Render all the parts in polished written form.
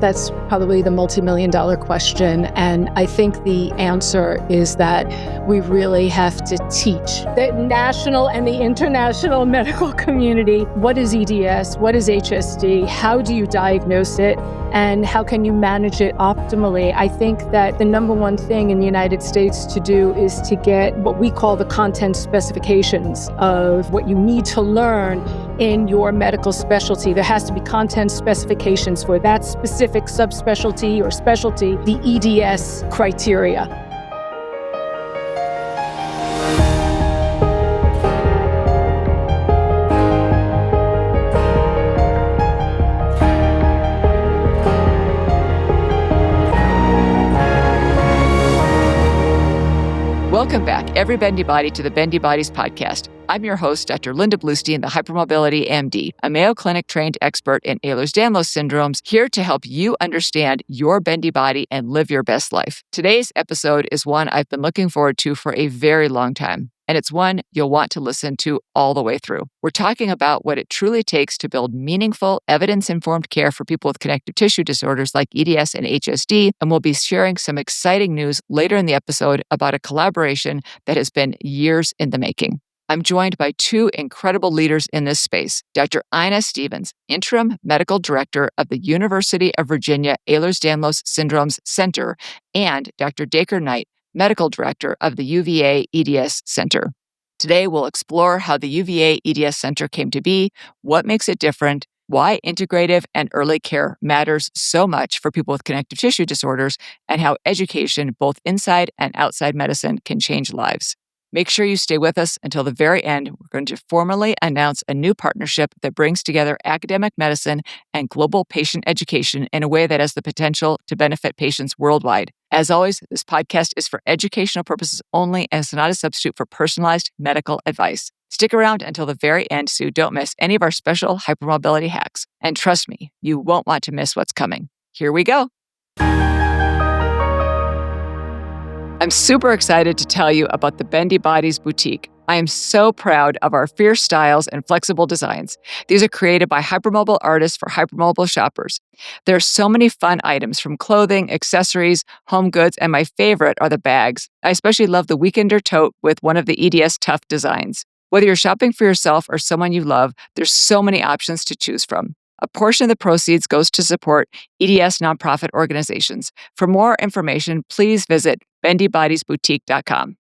That's probably the multi-million-dollar question. And I think the answer is that we really have to teach the national and the international medical community, what is EDS, what is HSD, how do you diagnose it, and how can you manage it optimally? I think that the number one thing in the United States to do is to get what we call the content specifications of what you need to learn in your medical specialty. There has to be content specifications for that specific subspecialty or specialty, the EDS criteria. Welcome back, every Bendy Body, to the Bendy Bodies podcast. I'm your host, Dr. Linda Bluestein, the Hypermobility MD, a Mayo Clinic-trained expert in Ehlers-Danlos syndromes, here to help you understand your bendy body and live your best life. Today's episode is one I've been looking forward to for a very long time, and it's one you'll want to listen to all the way through. We're talking about what it truly takes to build meaningful, evidence-informed care for people with connective tissue disorders like EDS and HSD, and we'll be sharing some exciting news later in the episode about a collaboration that has been years in the making. I'm joined by two incredible leaders in this space, Dr. Ina Stevens, Interim Medical Director of the University of Virginia Ehlers-Danlos Syndrome Center, and Dr. Dacre Knight, Medical Director of the UVA EDS Center. Today, we'll explore how the UVA EDS Center came to be, what makes it different, why integrative and early care matters so much for people with connective tissue disorders, and how education, both inside and outside medicine, can change lives. Make sure you stay with us until the very end. We're going to formally announce a new partnership that brings together academic medicine and global patient education in a way that has the potential to benefit patients worldwide. As always, this podcast is for educational purposes only and is not a substitute for personalized medical advice. Stick around until the very end so you don't miss any of our special hypermobility hacks. And trust me, you won't want to miss what's coming. Here we go. I'm super excited to tell you about the Bendy Bodies boutique. I am so proud of our fierce styles and flexible designs. These are created by hypermobile artists for hypermobile shoppers. There are so many fun items from clothing, accessories, home goods, and my favorite are the bags. I especially love the Weekender tote with one of the EDS Tough designs. Whether you're shopping for yourself or someone you love, there's so many options to choose from. A portion of the proceeds goes to support EDS nonprofit organizations. For more information, please visit bendybodiesboutique.com.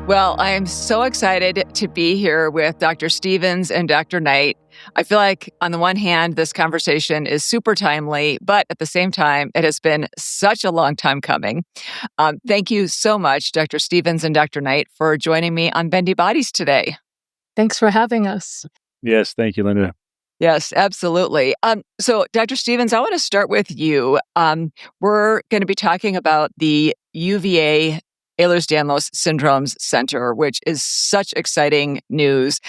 Well, I am so excited to be here with Dr. Stevens and Dr. Knight. I feel like, on the one hand, this conversation is super timely, but at the same time, it has been such a long time coming. Thank you so much, Dr. Stevens and Dr. Knight, for joining me on Bendy Bodies today. Thanks for having us. Yes, thank you, Linda. Yes, absolutely. So, Dr. Stevens, I want to start with you. We're going to be talking about the UVA Ehlers-Danlos Syndrome Center, which is such exciting news.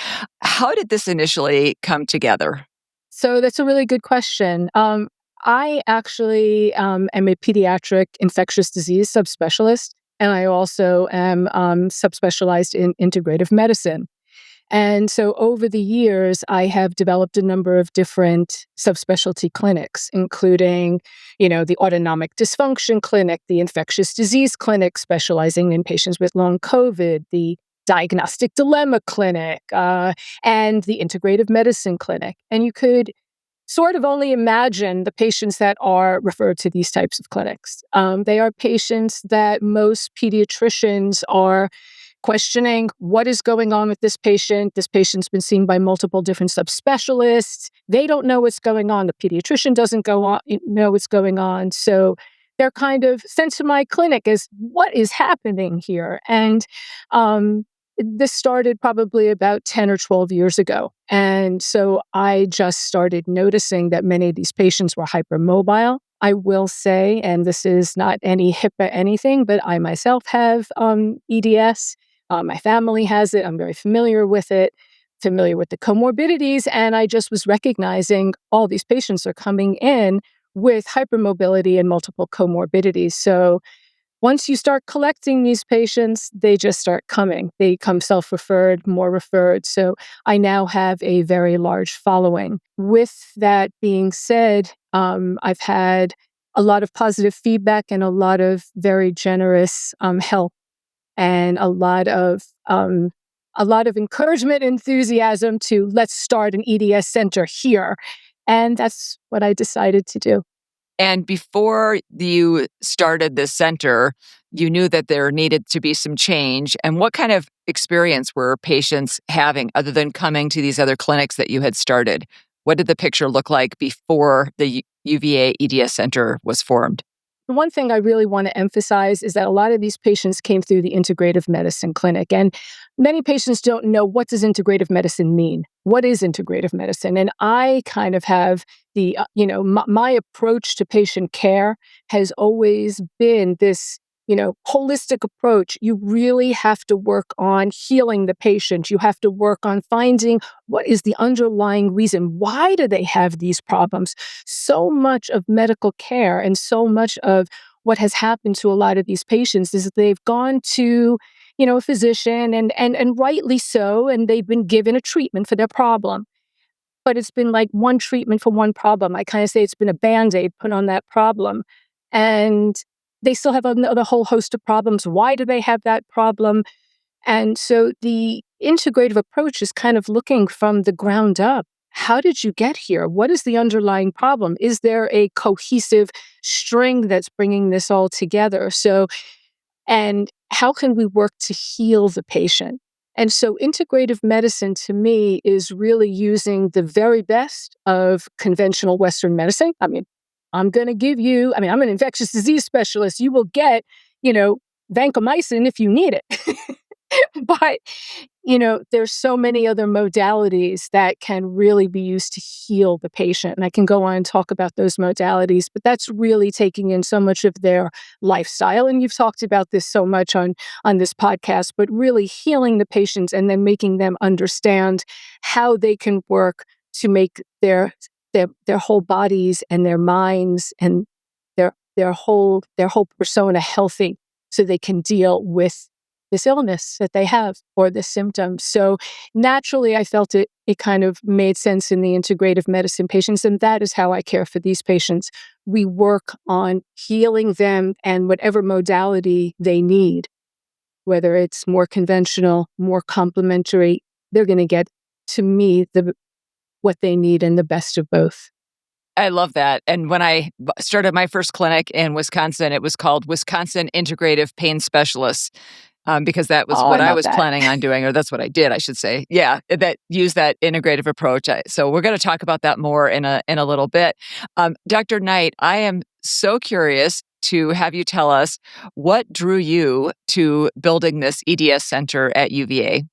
How did this initially come together? So that's a really good question. I actually am a pediatric infectious disease subspecialist, and I also am subspecialized in integrative medicine. And so over the years, I have developed a number of different subspecialty clinics, including, the autonomic dysfunction clinic, the infectious disease clinic specializing in patients with long COVID, the diagnostic dilemma clinic, and the integrative medicine clinic. And you could sort of only imagine the patients that are referred to these types of clinics. They are patients that most pediatricians are questioning what is going on with this patient. This patient's been seen by multiple different subspecialists. They don't know what's going on. The pediatrician doesn't know what's going on. So they're kind of sent to my clinic as, what is happening here? And this started probably about 10 or 12 years ago. And so I just started noticing that many of these patients were hypermobile. I will say, and this is not any HIPAA anything, but I myself have EDS. My family has it. I'm very familiar with it, familiar with the comorbidities. And I just was recognizing all these patients are coming in with hypermobility and multiple comorbidities. So once you start collecting these patients, they just start coming. They come self-referred, more referred. So I now have a very large following. With that being said, I've had a lot of positive feedback and a lot of very generous help and a lot of encouragement, enthusiasm to let's start an EDS center here. And that's what I decided to do. And before you started this center, you knew that there needed to be some change. And what kind of experience were patients having other than coming to these other clinics that you had started? What did the picture look like before the UVA EDS Center was formed? The one thing I really want to emphasize is that a lot of these patients came through the integrative medicine clinic, and many patients don't know, what does integrative medicine mean? What is integrative medicine? And I kind of have my approach to patient care has always been this, holistic approach. You really have to work on healing the patient. You have to work on finding what is the underlying reason. Why do they have these problems? So much of medical care and so much of what has happened to a lot of these patients is that they've gone to, a physician and rightly so, and they've been given a treatment for their problem. But it's been like one treatment for one problem. I kind of say it's been a Band-Aid put on that problem. And they still have another whole host of problems. Why do they have that problem? And so the integrative approach is kind of looking from the ground up. How did you get here? What is the underlying problem? Is there a cohesive string that's bringing this all together? And how can we work to heal the patient? And so integrative medicine to me is really using the very best of conventional Western medicine. I mean, I'm an infectious disease specialist. You will get, vancomycin if you need it. But, there's so many other modalities that can really be used to heal the patient. And I can go on and talk about those modalities, but that's really taking in so much of their lifestyle. And you've talked about this so much on this podcast, but really healing the patients and then making them understand how they can work to make their whole bodies and their minds and their whole persona healthy so they can deal with this illness that they have or the symptoms. So naturally, I felt it kind of made sense in the integrative medicine patients. And that is how I care for these patients. We work on healing them and whatever modality they need, whether it's more conventional, more complementary, they're going to get, to me, what they need and the best of both. I love that. And when I started my first clinic in Wisconsin, it was called Wisconsin Integrative Pain Specialists. Because that was Oh, what I I love was that. planning on doing, or that's what I did, I should say. Yeah, that use that integrative approach. So we're going to talk about that more in a little bit. Dr. Knight, I am so curious to have you tell us what drew you to building this EDS center at UVA.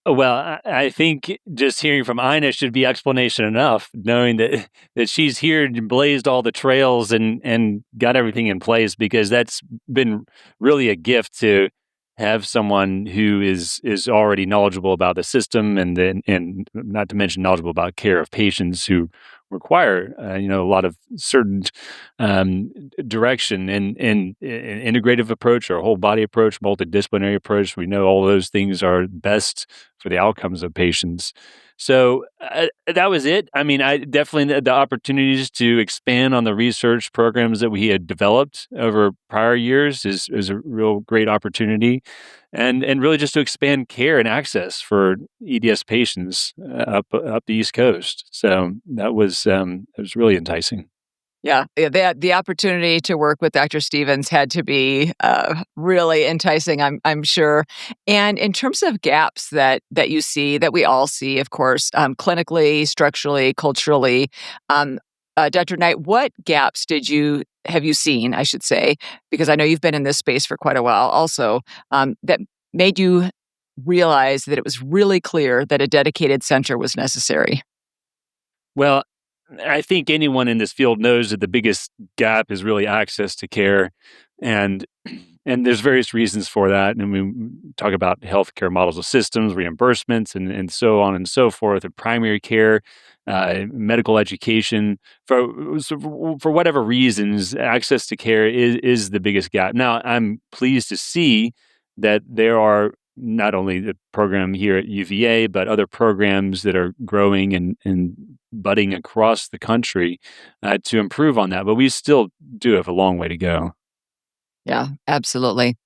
Well, I think just hearing from Ina should be explanation enough, knowing that she's here and blazed all the trails and got everything in place, because that's been really a gift to have someone who is already knowledgeable about the system and not to mention knowledgeable about care of patients who require a lot of certain direction and integrative approach or whole body approach, multidisciplinary approach. We know all those things are best for the outcomes of patients. So that was it. I mean, I definitely had the opportunities to expand on the research programs that we had developed over prior years is a real great opportunity, and really just to expand care and access for EDS patients up the East Coast. So that was it was really enticing. Yeah, the opportunity to work with Dr. Stevens had to be really enticing, I'm sure. And in terms of gaps that you see, that we all see, of course, clinically, structurally, culturally, Dr. Knight, what gaps have you seen, I should say, because I know you've been in this space for quite a while also, that made you realize that it was really clear that a dedicated center was necessary? Well, I think anyone in this field knows that the biggest gap is really access to care. And And there's various reasons for that. And we talk about healthcare models of systems, reimbursements, and so on and so forth, and primary care, medical education. For whatever reasons, access to care is the biggest gap. Now, I'm pleased to see that there are not only the program here at UVA, but other programs that are growing and budding across the country to improve on that. But we still do have a long way to go. Yeah, absolutely.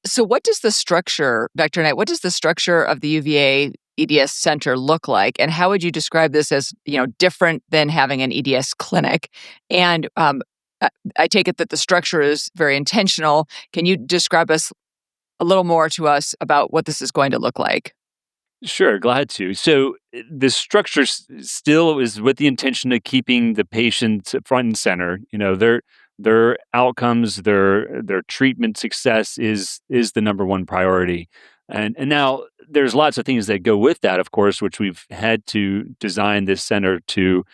So what does the structure, Dr. Knight, what does the structure of the UVA EDS Center look like? And how would you describe this as, different than having an EDS clinic? And I take it that the structure is very intentional. Can you describe us a little more to us about what this is going to look like? Sure, glad to. So the structure still is with the intention of keeping the patient front and center. Their outcomes, their treatment success is the number one priority. And now there's lots of things that go with that, of course, which we've had to design this center to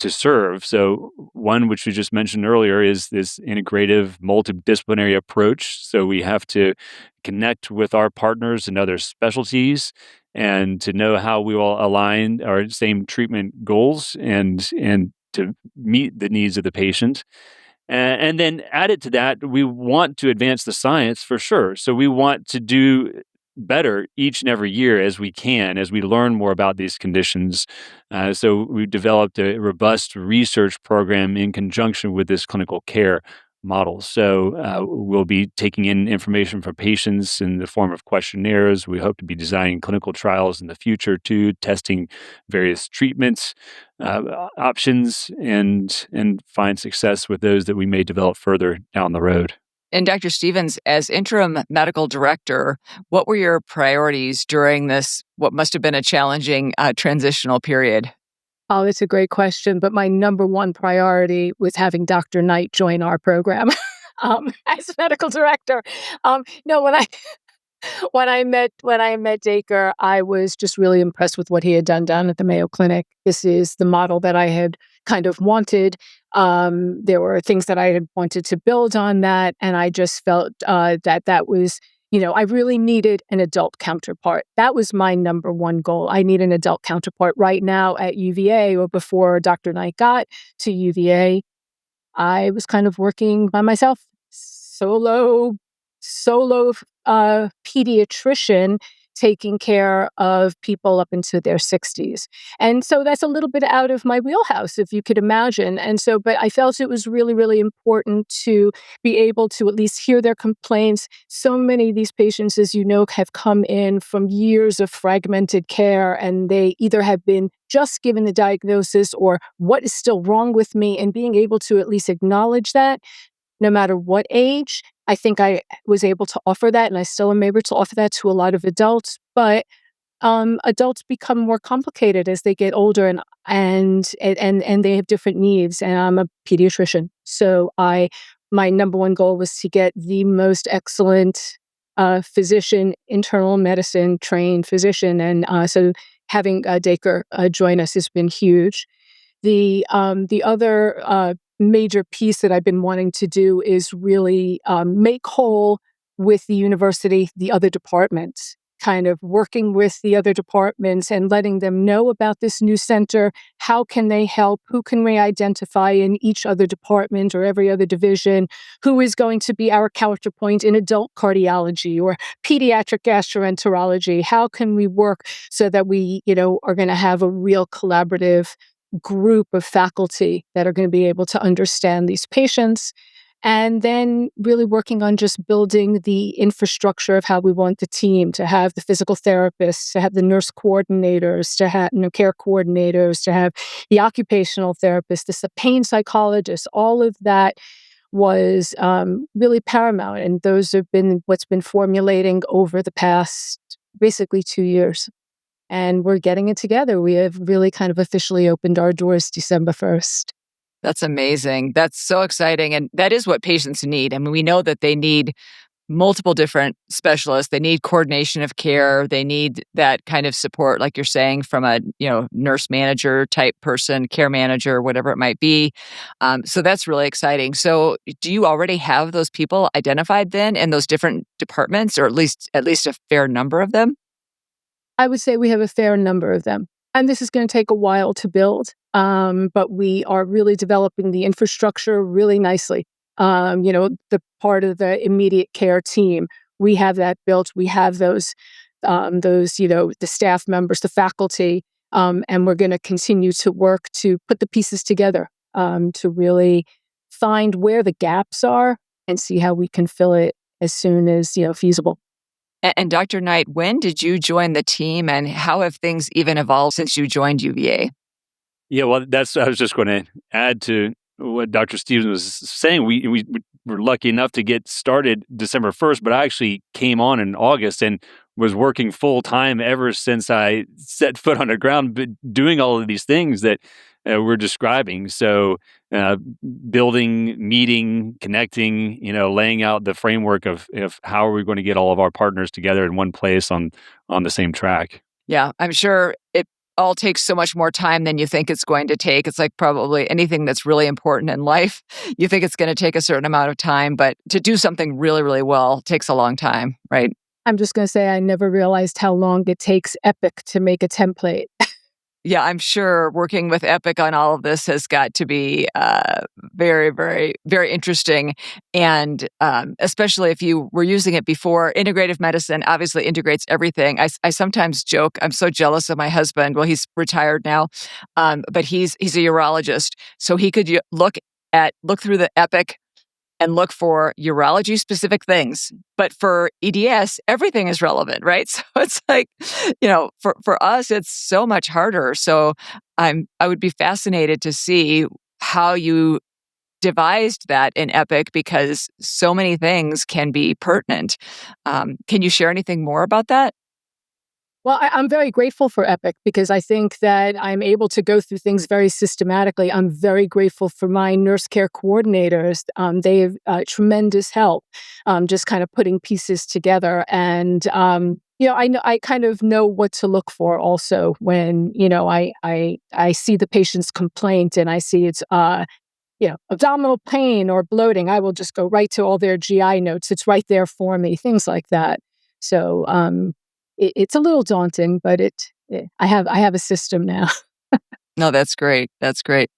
serve. So one, which we just mentioned earlier, is this integrative multidisciplinary approach. So we have to connect with our partners in other specialties and to know how we will align our same treatment goals and to meet the needs of the patient. And then added to that, we want to advance the science for sure. So we want to do better each and every year as we can, as we learn more about these conditions. So we've developed a robust research program in conjunction with this clinical care model. So we'll be taking in information from patients in the form of questionnaires. We hope to be designing clinical trials in the future too, testing various treatments, options, and find success with those that we may develop further down the road. And Dr. Stevens, as interim medical director, what were your priorities during this, what must have been a challenging transitional period? Oh, that's a great question. But my number one priority was having Dr. Knight join our program as medical director. No, when I met Dacre, I was just really impressed with what he had done down at the Mayo Clinic. This is the model that I had kind of wanted. There were things that I had wanted to build on that, and I just felt that was, I really needed an adult counterpart. That was my number one goal. I need an adult counterpart right now at UVA, or before Dr. Knight got to UVA. I was kind of working by myself, solo pediatrician taking care of people up into their 60s. And so that's a little bit out of my wheelhouse, if you could imagine. And so, but I felt it was really, really important to be able to at least hear their complaints. So many of these patients, as you know, have come in from years of fragmented care, and they either have been just given the diagnosis or what is still wrong with me, and being able to at least acknowledge that no matter what age. I think I was able to offer that, and I still am able to offer that to a lot of adults. But adults become more complicated as they get older, and they have different needs. And I'm a pediatrician, so my number one goal was to get the most excellent physician, internal medicine trained physician, and so having Dacre join us has been huge. The other major piece that I've been wanting to do is really make whole with the university, the other departments, kind of working with the other departments and letting them know about this new center. How can they help? Who can we identify in each other department or every other division? Who is going to be our counterpoint in adult cardiology or pediatric gastroenterology? How can we work so that we, are going to have a real collaborative group of faculty that are going to be able to understand these patients, and then really working on just building the infrastructure of how we want the team to have the physical therapists, to have the nurse coordinators, to have care coordinators, to have the occupational therapists, the pain psychologists. All of that was really paramount, and those have been what's been formulating over the past basically 2 years. And we're getting it together. We have really kind of officially opened our doors December 1st. That's amazing. That's so exciting. And that is what patients need. I mean, we know that they need multiple different specialists. They need coordination of care. They need that kind of support, like you're saying, from a nurse manager type person, care manager, whatever it might be. So that's really exciting. So do you already have those people identified then in those different departments, or at least a fair number of them? I would say we have a fair number of them. And this is going to take a while to build, but we are really developing the infrastructure really nicely. The part of the immediate care team, we have that built. We have the staff members, the faculty, and we're going to continue to work to put the pieces together to really find where the gaps are and see how we can fill it as soon as feasible. And Dr. Knight, when did you join the team, and how have things even evolved since you joined UVA? Yeah, well, I was just going to add to what Dr. Stevens was saying. We were lucky enough to get started December 1st, but I actually came on in August and was working full time ever since I set foot on the ground, but doing all of these things that we're describing. So building, meeting, connecting, laying out the framework of how are we going to get all of our partners together in one place on the same track. Yeah, I'm sure it all takes so much more time than you think it's going to take. It's like probably anything that's really important in life. You think it's going to take a certain amount of time, but to do something really, really well takes a long time, right? I'm just going to say I never realized how long it takes Epic to make a template. Yeah, I'm sure working with Epic on all of this has got to be very, very, very interesting. And especially if you were using it before. Integrative medicine obviously integrates everything. I sometimes joke, I'm so jealous of my husband. Well, he's retired now, but he's a urologist. So he could look through the Epic and look for urology specific things. But for EDS, everything is relevant, right? So it's like, for us, it's so much harder. So I would be fascinated to see how you devised that in Epic, because so many things can be pertinent. Can you share anything more about that? Well, I'm very grateful for Epic because I think that I'm able to go through things very systematically. I'm very grateful for my nurse care coordinators. They have tremendous help just kind of putting pieces together. And, I kind of know what to look for also when, I see the patient's complaint and I see it's, abdominal pain or bloating. I will just go right to all their GI notes. It's right there for me, things like that. So, it's a little daunting, but I have a system now. No, that's great. That's great.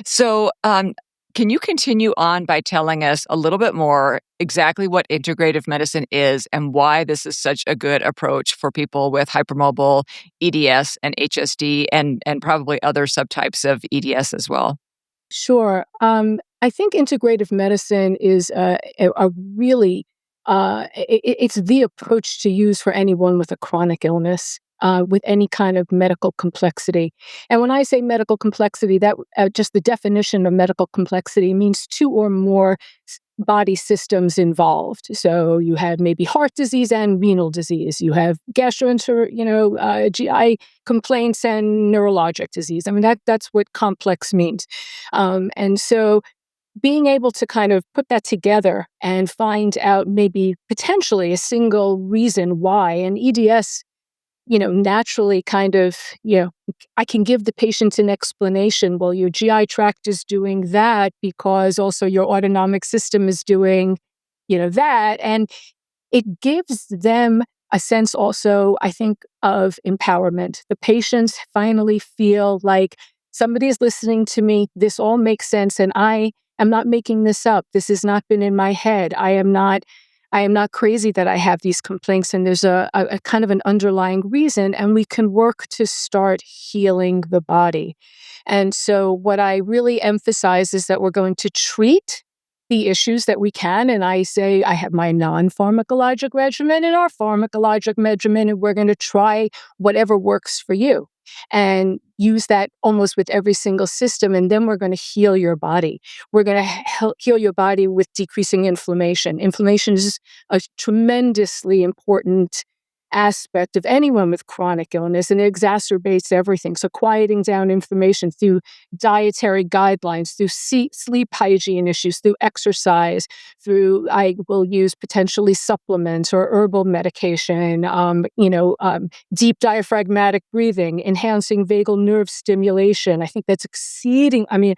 So, can you continue on by telling us a little bit more exactly what integrative medicine is and why this is such a good approach for people with hypermobile EDS and HSD and probably other subtypes of EDS as well? Sure. I think integrative medicine is a really it's the approach to use for anyone with a chronic illness, with any kind of medical complexity. And when I say medical complexity, that just the definition of medical complexity means two or more body systems involved. So you have maybe heart disease and renal disease. You have GI complaints and neurologic disease. I mean, that's what complex means. And so being able to kind of put that together and find out maybe potentially a single reason why an EDS, naturally kind of, I can give the patient an explanation. Well, your GI tract is doing that because also your autonomic system is doing, that. And it gives them a sense also, I think, of empowerment. The patients finally feel like somebody is listening to me. This all makes sense. And I am not making this up. This has not been in my head. I am not crazy that I have these complaints, and there's a kind of an underlying reason, and we can work to start healing the body. And so what I really emphasize is that we're going to treat the issues that we can, and I say I have my non-pharmacologic regimen and our pharmacologic regimen, and we're going to try whatever works for you and use that almost with every single system. And then we're going to heal your body. We're going to heal your body with decreasing inflammation. Inflammation is a tremendously important aspect of anyone with chronic illness, and it exacerbates everything. So quieting down inflammation through dietary guidelines, through sleep hygiene issues, through exercise, through I will use potentially supplements or herbal medication, deep diaphragmatic breathing, enhancing vagal nerve stimulation. I think that's exceeding. I mean,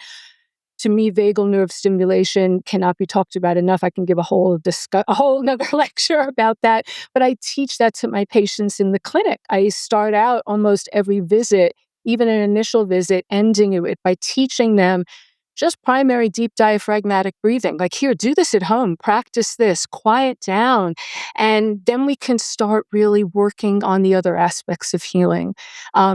to me, vagal nerve stimulation cannot be talked about enough. I can give a whole another lecture about that, but I teach that to my patients in the clinic. I start out almost every visit, even an initial visit, ending it by teaching them just primary deep diaphragmatic breathing. Like, here, do this at home, practice this, quiet down, and then we can start really working on the other aspects of healing.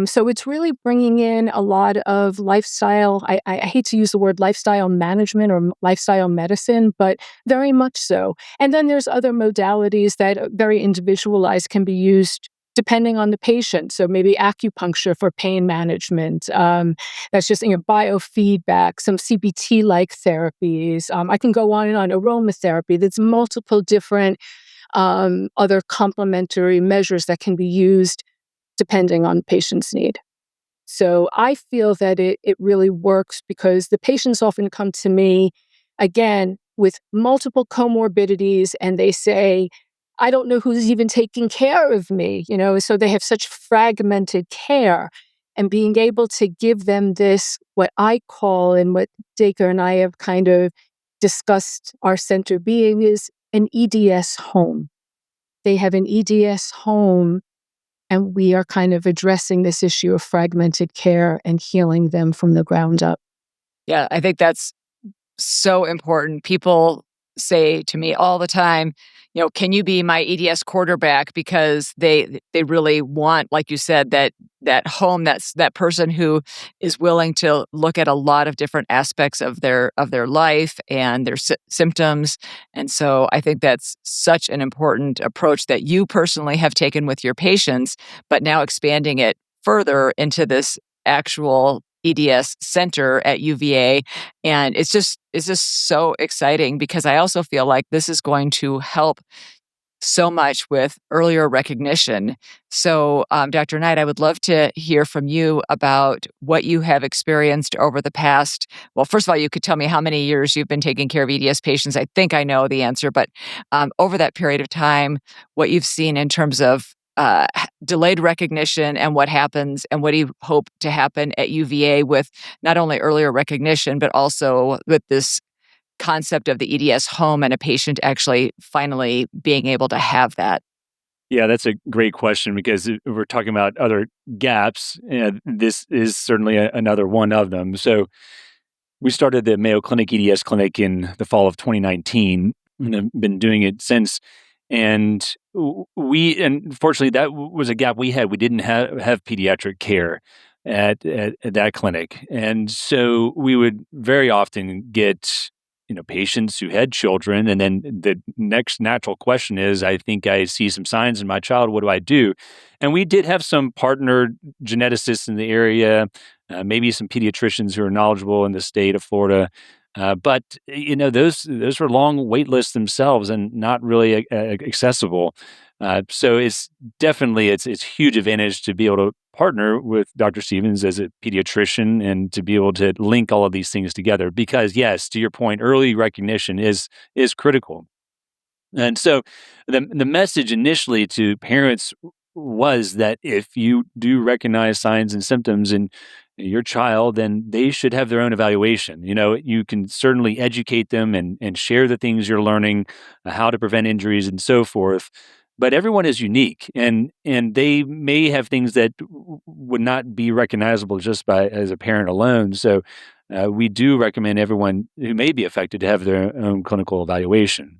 So it's really bringing in a lot of lifestyle. I hate to use the word lifestyle management or lifestyle medicine, but very much so. And then there's other modalities that are very individualized, can be used depending on the patient. So maybe acupuncture for pain management. That's just biofeedback, some CBT-like therapies. I can go on and on. Aromatherapy. There's multiple different other complementary measures that can be used depending on the patient's need. So I feel that it really works because the patients often come to me, again, with multiple comorbidities, and they say, I don't know who's even taking care of me, so they have such fragmented care. And being able to give them this, what I call, and what Dacre and I have kind of discussed our center being, is an EDS home. They have an EDS home, and we are kind of addressing this issue of fragmented care and healing them from the ground up. Yeah, I think that's so important. People say to me all the time, can you be my EDS quarterback? Because they really want, like you said, that home, that person who is willing to look at a lot of different aspects of their life and their symptoms. And so I think that's such an important approach that you personally have taken with your patients, but now expanding it further into this actual EDS center at UVA. And it's just so exciting because I also feel like this is going to help so much with earlier recognition. So, Dr. Knight, I would love to hear from you about what you have experienced over the past. Well, first of all, you could tell me how many years you've been taking care of EDS patients. I think I know the answer, but over that period of time, what you've seen in terms of delayed recognition and what happens, and what do you hope to happen at UVA with not only earlier recognition, but also with this concept of the EDS home and a patient actually finally being able to have that? Yeah, that's a great question because if we're talking about other gaps, this is certainly another one of them. So we started the Mayo Clinic EDS clinic in the fall of 2019 and have been doing it since. And unfortunately, that was a gap we had. We didn't have pediatric care at that clinic. And so we would very often get patients who had children, and then the next natural question is, I think I see some signs in my child. What do I do? And we did have some partnered geneticists in the area, maybe some pediatricians who are knowledgeable in the state of Florida. But those were long wait lists themselves and not really accessible. So it's definitely it's huge advantage to be able to partner with Dr. Stevens as a pediatrician and to be able to link all of these things together. Because yes, to your point, early recognition is critical. And so the message initially to parents was that if you do recognize signs and symptoms in your child, then they should have their own evaluation. You can certainly educate them and share the things you're learning, how to prevent injuries and so forth. But everyone is unique, and they may have things that would not be recognizable just by as a parent alone. So we do recommend everyone who may be affected to have their own clinical evaluation.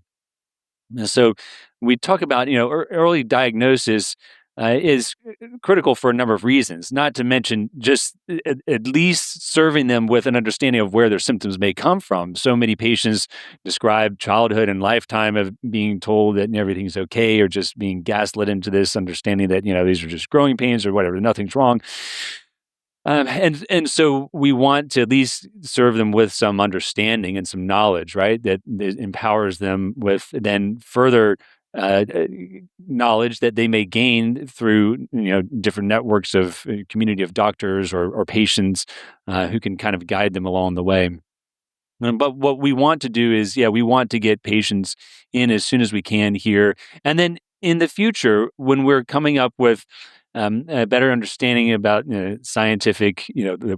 So we talk about, early diagnosis is critical for a number of reasons, not to mention just at least serving them with an understanding of where their symptoms may come from. So many patients describe childhood and lifetime of being told that everything's okay, or just being gaslit into this understanding that, these are just growing pains or whatever, nothing's wrong. And so we want to at least serve them with some understanding and some knowledge, right? That empowers them with then further uh, uh, knowledge that they may gain through different networks of community of doctors or patients who can kind of guide them along the way. But what we want to do is, we want to get patients in as soon as we can here. And then in the future, when we're coming up with a better understanding about scientific,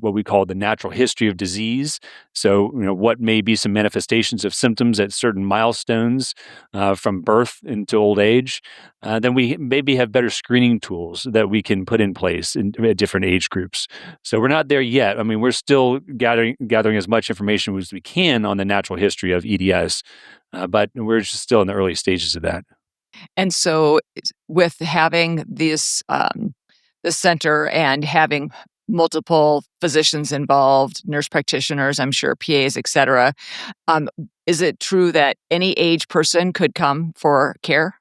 what we call the natural history of disease. So, what may be some manifestations of symptoms at certain milestones from birth into old age, then we maybe have better screening tools that we can put in place at different age groups. So we're not there yet. I mean, we're still gathering as much information as we can on the natural history of EDS, but we're just still in the early stages of that. And so, with having the center and having multiple physicians involved, nurse practitioners, I'm sure PAs, et cetera, um, is it true that any age person could come for care?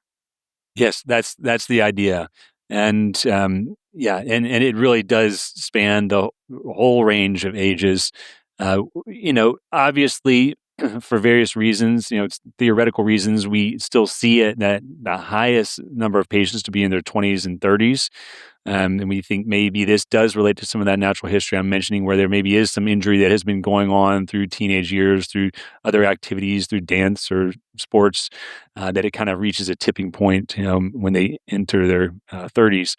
Yes, that's the idea, and and it really does span the whole range of ages. Obviously, for various reasons, it's theoretical reasons, we still see it that the highest number of patients to be in their 20s and 30s. And we think maybe this does relate to some of that natural history I'm mentioning, where there maybe is some injury that has been going on through teenage years, through other activities, through dance or sports, that it kind of reaches a tipping point when they enter their 30s.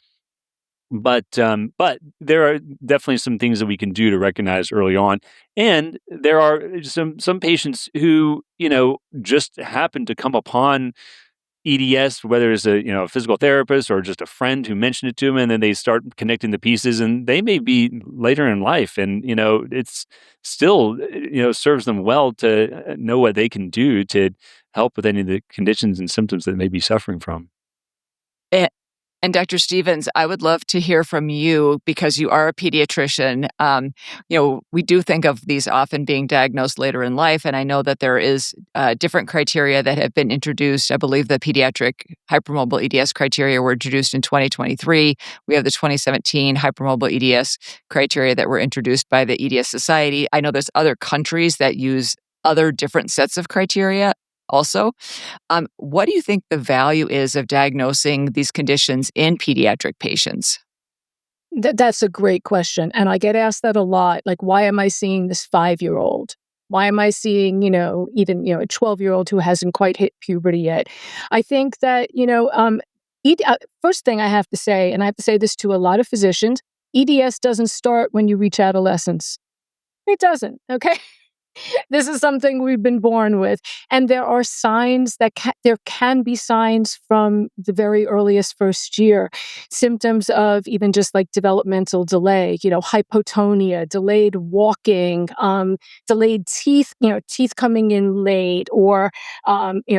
But there are definitely some things that we can do to recognize early on, and there are some patients who just happen to come upon EDS, whether it's a physical therapist or just a friend who mentioned it to them, and then they start connecting the pieces, and they may be later in life, and it's still serves them well to know what they can do to help with any of the conditions and symptoms that they may be suffering from. A- And Dr. Stevens, I would love to hear from you because you are a pediatrician. We do think of these often being diagnosed later in life, and I know that there is different criteria that have been introduced. I believe the pediatric hypermobile EDS criteria were introduced in 2023. We have the 2017 hypermobile EDS criteria that were introduced by the EDS Society. I know there's other countries that use other different sets of criteria also. What do you think the value is of diagnosing these conditions in pediatric patients? That's a great question, and I get asked that a lot, like, "Why am I seeing this five-year-old? Why am I seeing, even, a 12-year-old who hasn't quite hit puberty yet?" I think that, first thing I have to say, and I have to say this to a lot of physicians, EDS doesn't start when you reach adolescence. It doesn't, okay? This is something we've been born with. And there are signs there can be signs from the very earliest first year, symptoms of even just like developmental delay, hypotonia, delayed walking, delayed teeth, teeth coming in late, or,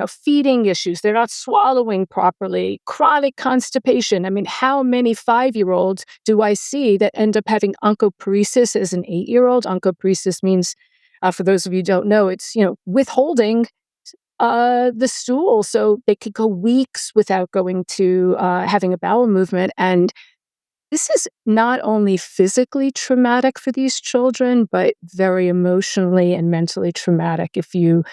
feeding issues. They're not swallowing properly, chronic constipation. I mean, how many 5-year-olds do I see that end up having onchoparesis as an 8-year-old? Onchoparesis means, for those of you who don't know, it's, withholding the stool. So they could go weeks without going to having a bowel movement. And this is not only physically traumatic for these children, but very emotionally and mentally traumatic. If you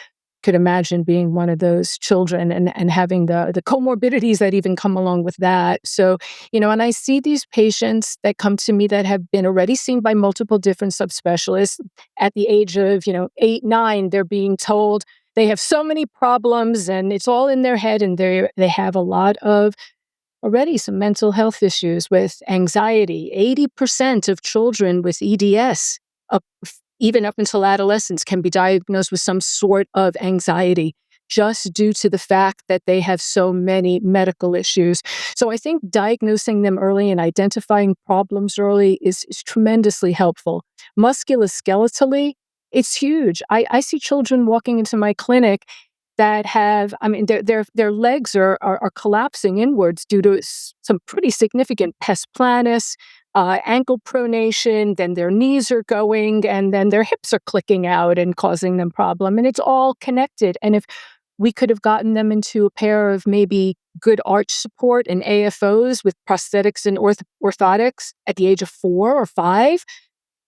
could imagine being one of those children and having the comorbidities that even come along with that. So, and I see these patients that come to me that have been already seen by multiple different subspecialists at the age of, 8, 9, they're being told they have so many problems and it's all in their head, and they have a lot of already some mental health issues with anxiety. 80% of children with EDS, even up until adolescence, can be diagnosed with some sort of anxiety just due to the fact that they have so many medical issues. So I think diagnosing them early and identifying problems early is tremendously helpful. Musculoskeletally, it's huge. I see children walking into my clinic that have, I mean, their legs are collapsing inwards due to some pretty significant pes planus, ankle pronation, then their knees are going, and then their hips are clicking out and causing them problem. And it's all connected. And if we could have gotten them into a pair of maybe good arch support and AFOs with prosthetics and orthotics at the age of 4 or 5,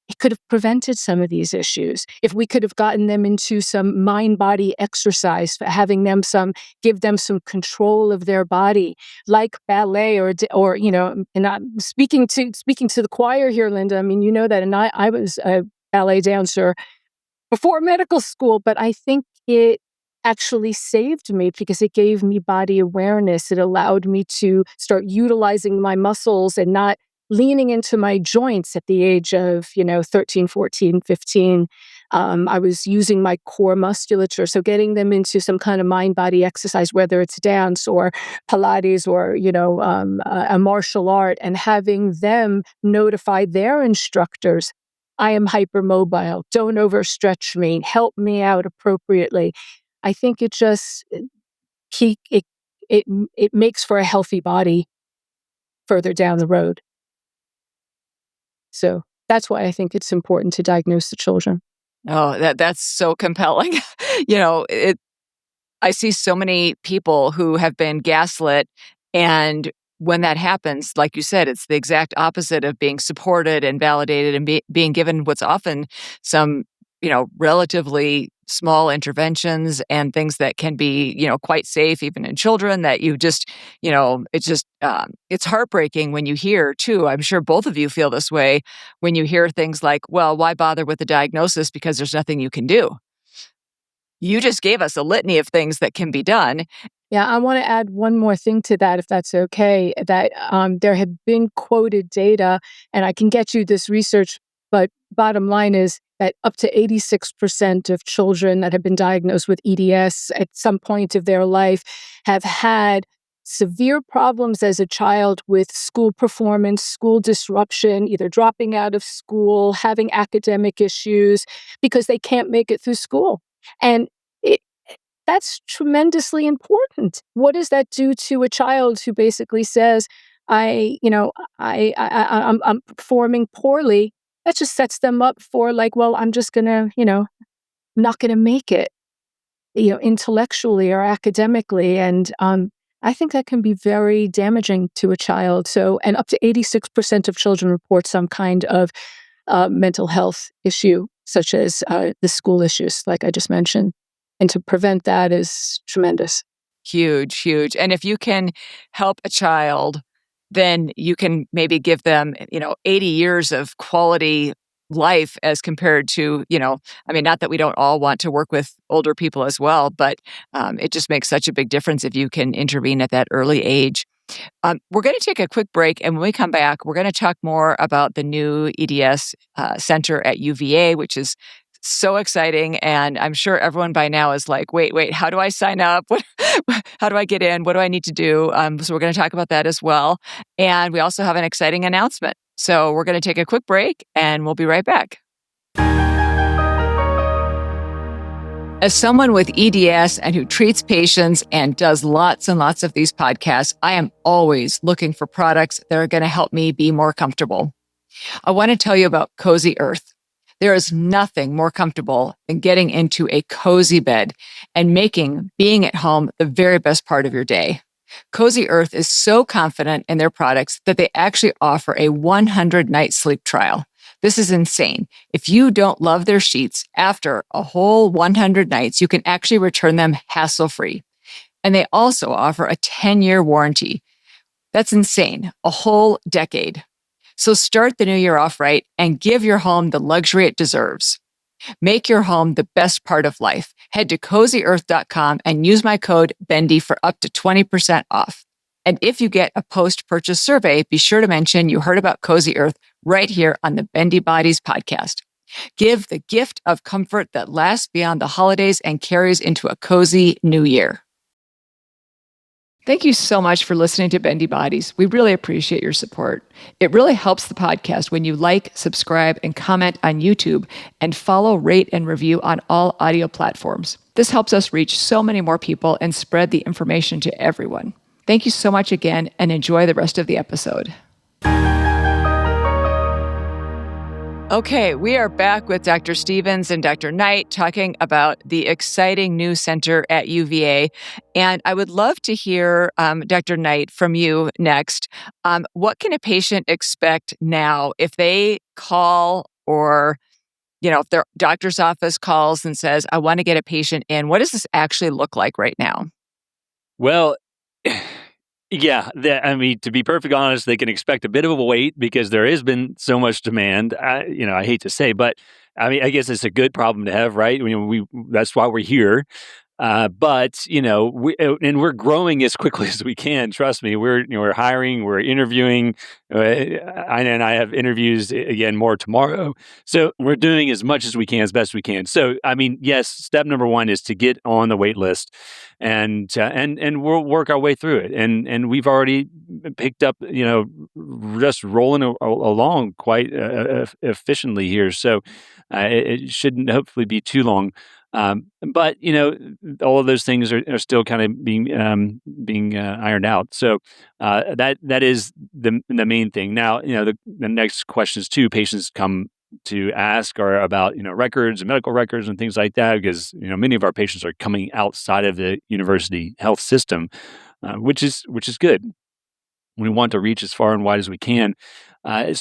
it could have prevented some of these issues. If we could have gotten them into some mind-body exercise, give them some control of their body, like ballet or and I'm speaking to the choir here, Linda. I mean, you know that, and I was a ballet dancer before medical school, but I think it actually saved me because it gave me body awareness. It allowed me to start utilizing my muscles and not leaning into my joints at the age of, 13, 14, 15. I was using my core musculature. So getting them into some kind of mind-body exercise, whether it's dance or Pilates or, a martial art, and having them notify their instructors, I am hypermobile. Don't overstretch me. Help me out appropriately. I think it just it makes for a healthy body further down the road. So that's why I think it's important to diagnose the children. Oh, that's so compelling. I see so many people who have been gaslit, and when that happens, like you said, it's the exact opposite of being supported and validated and being given what's often some, relatively small interventions and things that can be, quite safe even in children that you just, it's heartbreaking when you hear too. I'm sure both of you feel this way when you hear things like, well, why bother with the diagnosis because there's nothing you can do. You just gave us a litany of things that can be done. Yeah, I want to add one more thing to that, if that's okay, that there have been quoted data, and I can get you this research, but bottom line is that up to 86% of children that have been diagnosed with EDS at some point of their life have had severe problems as a child with school performance, school disruption, either dropping out of school, having academic issues because they can't make it through school. And that's tremendously important. What does that do to a child who basically says, I'm performing poorly? That just sets them up for I'm just gonna, not gonna make it, intellectually or academically. And I think that can be very damaging to a child. So, and up to 86% of children report some kind of mental health issue, such as the school issues, like I just mentioned. And to prevent that is tremendous. Huge, huge. And if you can help a child, then you can maybe give them, 80 years of quality life as compared to, not that we don't all want to work with older people as well, but it just makes such a big difference if you can intervene at that early age. We're going to take a quick break, and when we come back, we're going to talk more about the new EDS center at UVA, which is so exciting. And I'm sure everyone by now is like, wait, how do I sign up? How do I get in? What do I need to do? So we're going to talk about that as well. And we also have an exciting announcement. So we're going to take a quick break, and we'll be right back. As someone with EDS and who treats patients and does lots and lots of these podcasts, I am always looking for products that are going to help me be more comfortable. I want to tell you about Cozy Earth. There is nothing more comfortable than getting into a cozy bed and making being at home the very best part of your day. Cozy Earth is so confident in their products that they actually offer a 100-night sleep trial. This is insane. If you don't love their sheets, after a whole 100 nights, you can actually return them hassle-free. And they also offer a 10-year warranty. That's insane. A whole decade. So start the new year off right and give your home the luxury it deserves. Make your home the best part of life. Head to CozyEarth.com and use my code BENDY for up to 20% off. And if you get a post-purchase survey, be sure to mention you heard about Cozy Earth right here on the Bendy Bodies podcast. Give the gift of comfort that lasts beyond the holidays and carries into a cozy new year. Thank you so much for listening to Bendy Bodies. We really appreciate your support. It really helps the podcast when you like, subscribe, and comment on YouTube and follow, rate, and review on all audio platforms. This helps us reach so many more people and spread the information to everyone. Thank you so much again, and enjoy the rest of the episode. Okay, we are back with Dr. Stevens and Dr. Knight talking about the exciting new center at UVA. And I would love to hear, Dr. Knight, from you next. What can a patient expect now if they call or, if their doctor's office calls and says, I want to get a patient in, what does this actually look like right now? Well, yeah, I mean, to be perfectly honest, they can expect a bit of a wait because there has been so much demand. I hate to say, but I mean, I guess it's a good problem to have, right? I mean, that's why we're here. But and we're growing as quickly as we can. Trust me, we're hiring, we're interviewing. And I have interviews again more tomorrow. So we're doing as much as we can, as best we can. So I mean, yes, step number one is to get on the wait list, and we'll work our way through it. And we've already picked up, just rolling along quite efficiently here. So it shouldn't hopefully be too long. But all of those things are still kind of being ironed out. So that is the main thing. Now, the next questions too, patients come to ask are about records and medical records and things like that, because many of our patients are coming outside of the university health system, which is good. We want to reach as far and wide as we can. And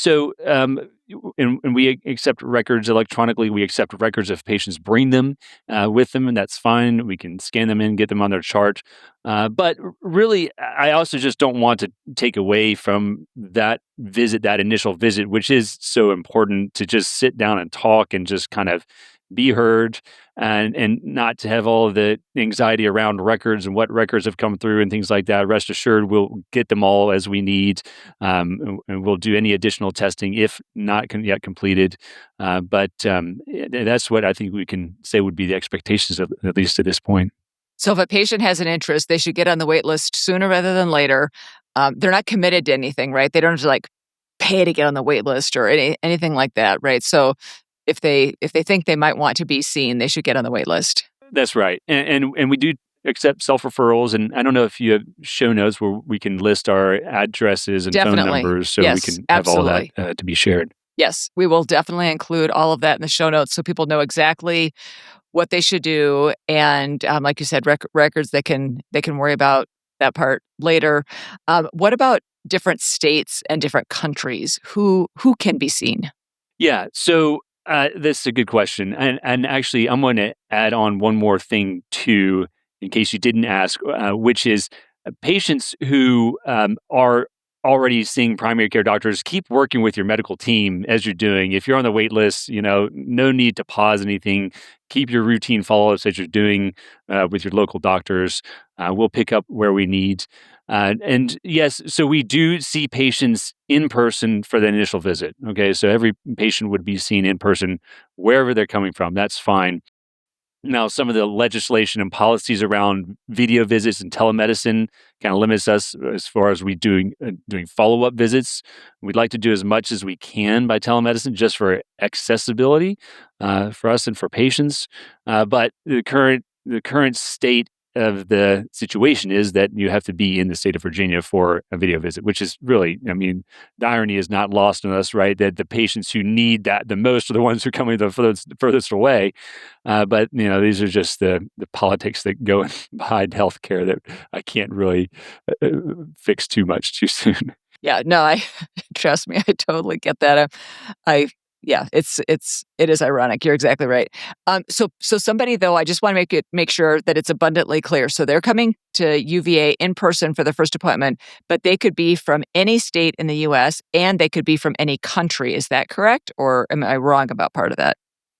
we accept records electronically. We accept records if patients bring them with them, and that's fine. We can scan them in, get them on their chart. But really, I also just don't want to take away from that visit, that initial visit, which is so important, to just sit down and talk and just kind of be heard, and not to have all of the anxiety around records and what records have come through and things like that. Rest assured, we'll get them all as we need, and we'll do any additional testing if not yet completed. But that's what I think we can say would be the expectations, at least at this point. So if a patient has an interest, they should get on the wait list sooner rather than later. They're not committed to anything, right? They don't have to pay to get on the wait list or anything like that, right? So if they think they might want to be seen, they should get on the wait list. That's right. And we do accept self-referrals. And I don't know if you have show notes where we can list our addresses and phone numbers, so yes, we can absolutely. have all that to be shared. Yes, we will definitely include all of that in the show notes so people know exactly what they should do. And like you said, records, they can worry about that part later. What about different states and different countries? Who can be seen? Yeah. So that's a good question. And actually, I'm going to add on one more thing too, in case you didn't ask, which is patients who are already seeing primary care doctors, keep working with your medical team as you're doing. If you're on the wait list, no need to pause anything. Keep your routine follow-ups as you're doing with your local doctors. We'll pick up where we need. And yes, so we do see patients in person for the initial visit. Okay, so every patient would be seen in person wherever they're coming from. That's fine. Now, some of the legislation and policies around video visits and telemedicine kind of limits us as far as we doing follow-up visits. We'd like to do as much as we can by telemedicine, just for accessibility for us and for patients. But the current state of the situation is that you have to be in the state of Virginia for a video visit, which is really, I mean, the irony is not lost on us, right? That the patients who need that the most are the ones who are coming the furthest away. But these are just the politics that go behind healthcare that I can't really fix too much too soon. Yeah, no, I trust me, I totally get that. Yeah, it is ironic. You're exactly right. So somebody though, I just want to make sure that it's abundantly clear. So they're coming to UVA in person for their first appointment, but they could be from any state in the U.S. and they could be from any country. Is that correct, or am I wrong about part of that?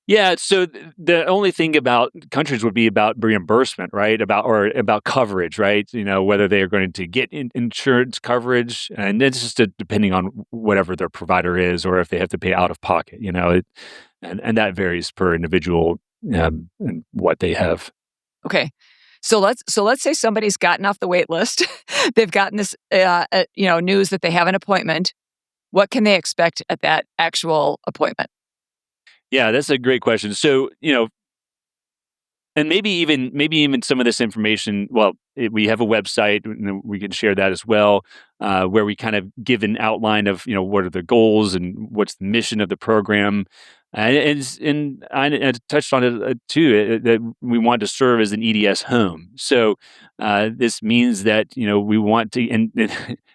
Yeah, so the only thing about countries would be about reimbursement, right? About coverage, right? Whether they are going to get insurance coverage, and it's just depending on whatever their provider is, or if they have to pay out of pocket. And that varies per individual, and what they have. Okay. So let's say somebody's gotten off the wait list. They've gotten this news that they have an appointment. What can they expect at that actual appointment? Yeah, that's a great question. So, and maybe even some of this information. Well, we have a website, and we can share that as well, where we kind of give an outline of what are the goals and what's the mission of the program. And I touched on it too, that we want to serve as an EDS home. So this means that we want to, and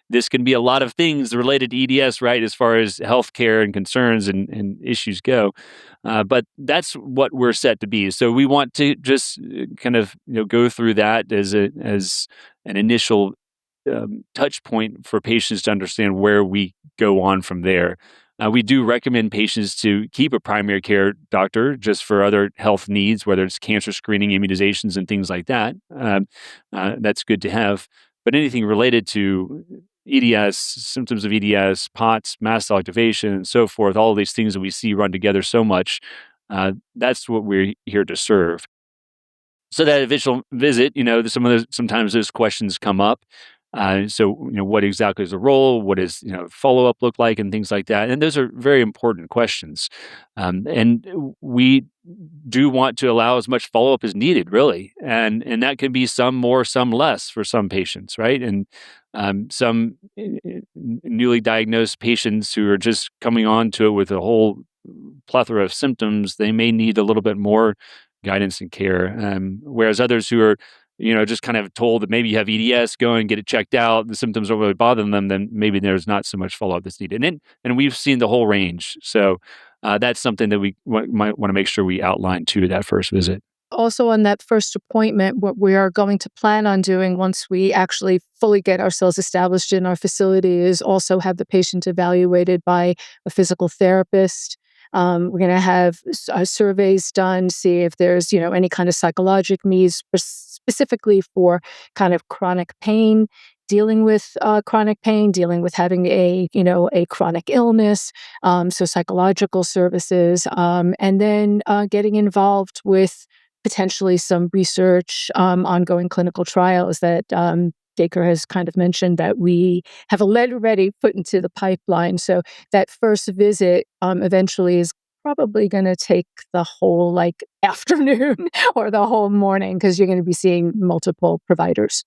this can be a lot of things related to EDS, right, as far as healthcare and concerns and issues go. But that's what we're set to be. So we want to just kind of go through that as an initial touch point for patients to understand where we go on from there. We do recommend patients to keep a primary care doctor just for other health needs, whether it's cancer screening, immunizations, and things like that. That's good to have. But anything related to EDS, symptoms of EDS, POTS, mast cell activation, and so forth, all of these things that we see run together so much, that's what we're here to serve. So that initial visit, sometimes those questions come up. So, what exactly is the role? What does follow up look like, and things like that. And those are very important questions. And we do want to allow as much follow up as needed, really, and that can be some more, some less for some patients, right? And some newly diagnosed patients who are just coming on to it with a whole plethora of symptoms, they may need a little bit more guidance and care. Whereas others who are, just kind of told that maybe you have EDS, go and get it checked out, the symptoms don't really bother them, then maybe there's not so much follow-up that's needed. And we've seen the whole range. So that's something that we might want to make sure we outline too that first visit. Also, on that first appointment, what we are going to plan on doing once we actually fully get ourselves established in our facility is also have the patient evaluated by a physical therapist. We're going to have surveys done, see if there's, any kind of psychologic needs specifically for kind of chronic pain, dealing with chronic pain, dealing with having a chronic illness, so psychological services, and then getting involved with potentially some research, ongoing clinical trials that Dacre has kind of mentioned that we have already put into the pipeline. So that first visit eventually is probably going to take the whole afternoon or the whole morning because you're going to be seeing multiple providers.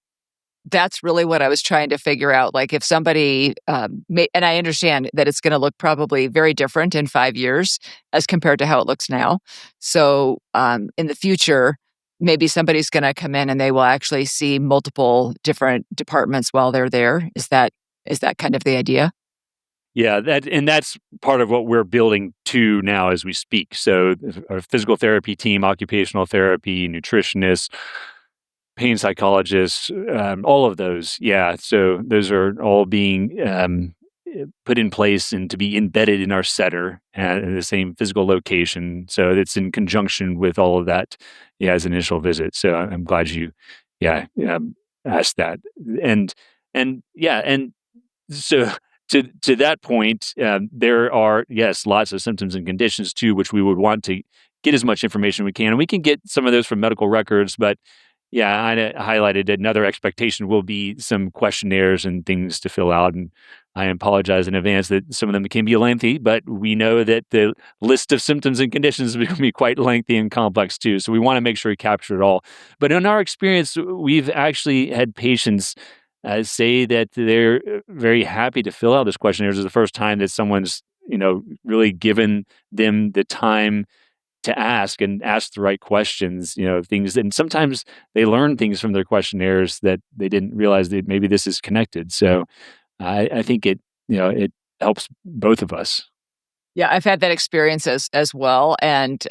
That's really what I was trying to figure out. Like if somebody, and I understand that it's going to look probably very different in 5 years as compared to how it looks now. So in the future, maybe somebody's going to come in and they will actually see multiple different departments while they're there. Is that kind of the idea? Yeah, that's part of what we're building to now as we speak. So our physical therapy team, occupational therapy, nutritionists, pain psychologists, all of those. Yeah. So those are all being put in place and to be embedded in our center in the same physical location. So it's in conjunction with all of that, as an initial visit. So I'm glad you, asked that. And so to that point, there are, yes, lots of symptoms and conditions too, which we would want to get as much information we can. And we can get some of those from medical records, but yeah, I highlighted another expectation will be some questionnaires and things to fill out. And I apologize in advance that some of them can be lengthy, but we know that the list of symptoms and conditions can be quite lengthy and complex too. So we want to make sure we capture it all. But in our experience, we've actually had patients say that they're very happy to fill out this questionnaires. It's the first time that someone's, really given them the time to ask the right questions, things. And sometimes they learn things from their questionnaires that they didn't realize that maybe this is connected. So I think it helps both of us. Yeah, I've had that experience as well. And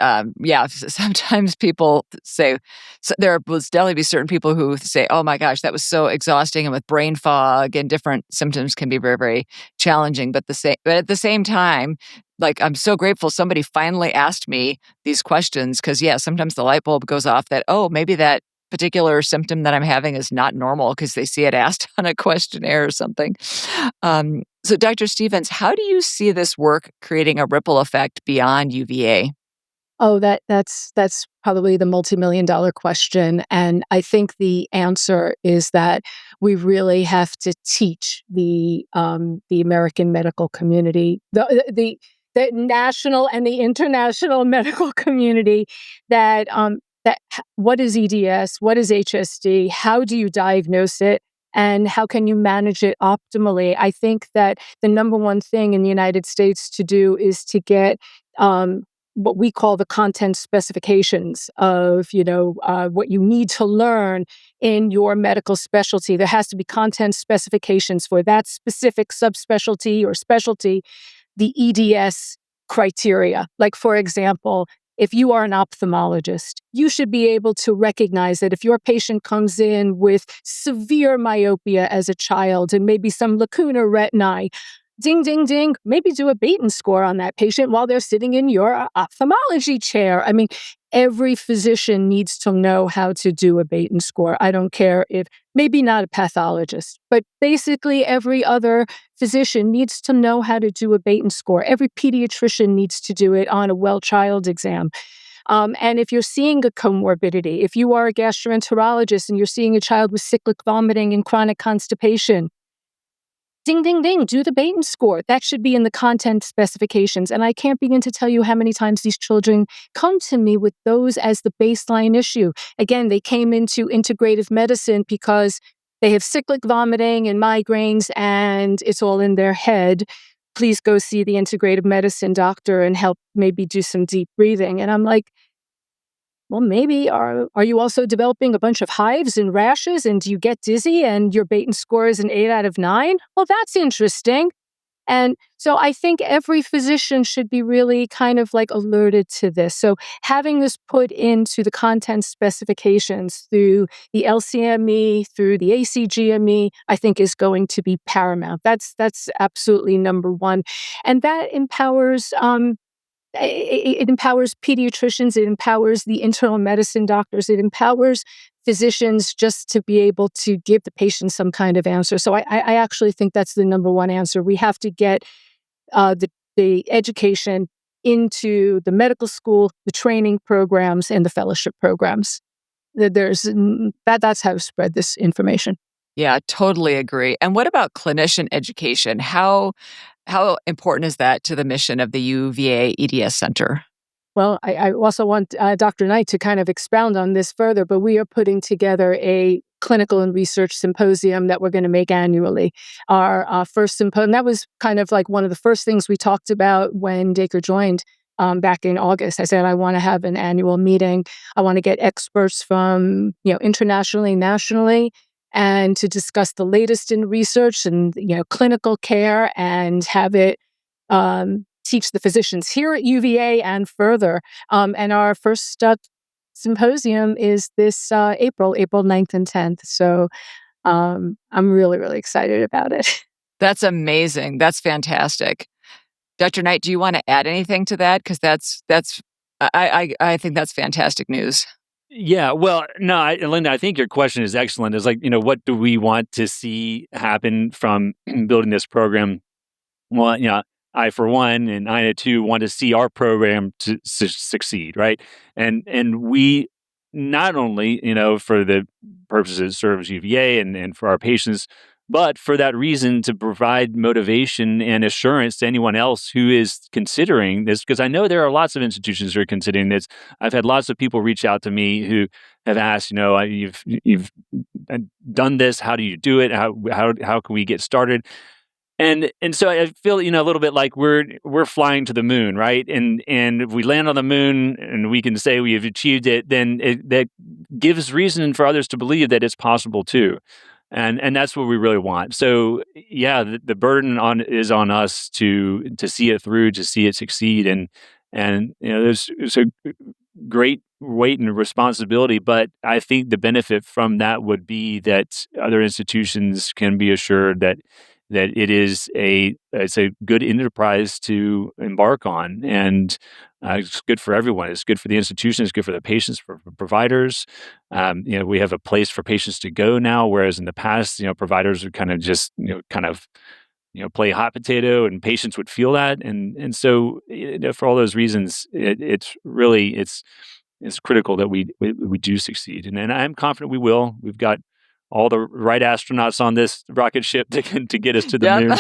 sometimes people say, so there will definitely be certain people who say, oh my gosh, that was so exhausting. And with brain fog and different symptoms can be very, very challenging. But at the same time, I'm so grateful somebody finally asked me these questions because, sometimes the light bulb goes off that, oh, maybe that particular symptom that I'm having is not normal because they see it asked on a questionnaire or something. So Dr. Stevens, how do you see this work creating a ripple effect beyond UVA? Oh, that's probably the multi-million-dollar question. And I think the answer is that we really have to teach the American medical community, the national and the international medical community that what is EDS, what is HSD, how do you diagnose it, and how can you manage it optimally? I think that the number one thing in the United States to do is to get what we call the content specifications of, what you need to learn in your medical specialty. There has to be content specifications for that specific subspecialty or specialty, the EDS criteria. Like, for example, if you are an ophthalmologist, you should be able to recognize that if your patient comes in with severe myopia as a child and maybe some lacunar retini, ding, ding, ding, maybe do a Baton score on that patient while they're sitting in your ophthalmology chair. I mean, every physician needs to know how to do a Baton score. I don't care if, maybe not a pathologist, but basically every other physician needs to know how to do a Baton score. Every pediatrician needs to do it on a well child exam. And if you're seeing a comorbidity, if you are a gastroenterologist and you're seeing a child with cyclic vomiting and chronic constipation, ding, ding, ding, do the Baton score. That should be in the content specifications. And I can't begin to tell you how many times these children come to me with those as the baseline issue. Again, they came into integrative medicine because they have cyclic vomiting and migraines, and it's all in their head. Please go see the integrative medicine doctor and help maybe do some deep breathing. And I'm like, well, maybe are you also developing a bunch of hives and rashes, and do you get dizzy and your Baton score is an 8 out of 9? Well, that's interesting. And so I think every physician should be really kind of like alerted to this. So having this put into the content specifications through the LCME, through the ACGME, I think is going to be paramount. That's absolutely number one. And that empowers it empowers pediatricians, it empowers the internal medicine doctors, it empowers physicians just to be able to give the patient some kind of answer. So I actually think that's the number one answer. We have to get the education into the medical school, the training programs, and the fellowship programs. That's how to spread this information. Yeah, totally agree. And what about clinician education? How important is that to the mission of the UVA EDS Center? Well, I also want Dr. Knight to kind of expound on this further, but we are putting together a clinical and research symposium that we're going to make annually. Our first symposium, that was kind of like one of the first things we talked about when Dacre joined back in August. I said, I want to have an annual meeting. I want to get experts from, internationally, nationally, and to discuss the latest in research and, clinical care, and have it teach the physicians here at UVA and further. And our first symposium is this April 9th and 10th. So I'm really, really excited about it. That's amazing. That's fantastic. Dr. Knight, do you want to add anything to that? Because I think that's fantastic news. Yeah, well, no, Linda, I think your question is excellent. It's like, what do we want to see happen from building this program? Well, I, for one, and Ina, too, want to see our program to succeed, right? And we not only, for the purposes it serves UVA and for our patients, but for that reason to provide motivation and assurance to anyone else who is considering this, because I know there are lots of institutions who are considering this. I've had lots of people reach out to me who have asked, you've done this. How do you do it? How can we get started? And so I feel, a little bit like we're flying to the moon, right? And if we land on the moon and we can say we have achieved it, then that gives reason for others to believe that it's possible too. And that's what we really want. So yeah, the burden is on us to see it through, to see it succeed, and there's a great weight and responsibility. But I think the benefit from that would be that other institutions can be assured that it is it's a good enterprise to embark on, and it's good for everyone. It's good for the institution. It's good for the patients, for providers. We have a place for patients to go now, whereas in the past, providers would kind of just play hot potato, and patients would feel that, and so for all those reasons, it's critical that we do succeed, and I'm confident we will. We've got all the right astronauts on this rocket ship to get us to the moon.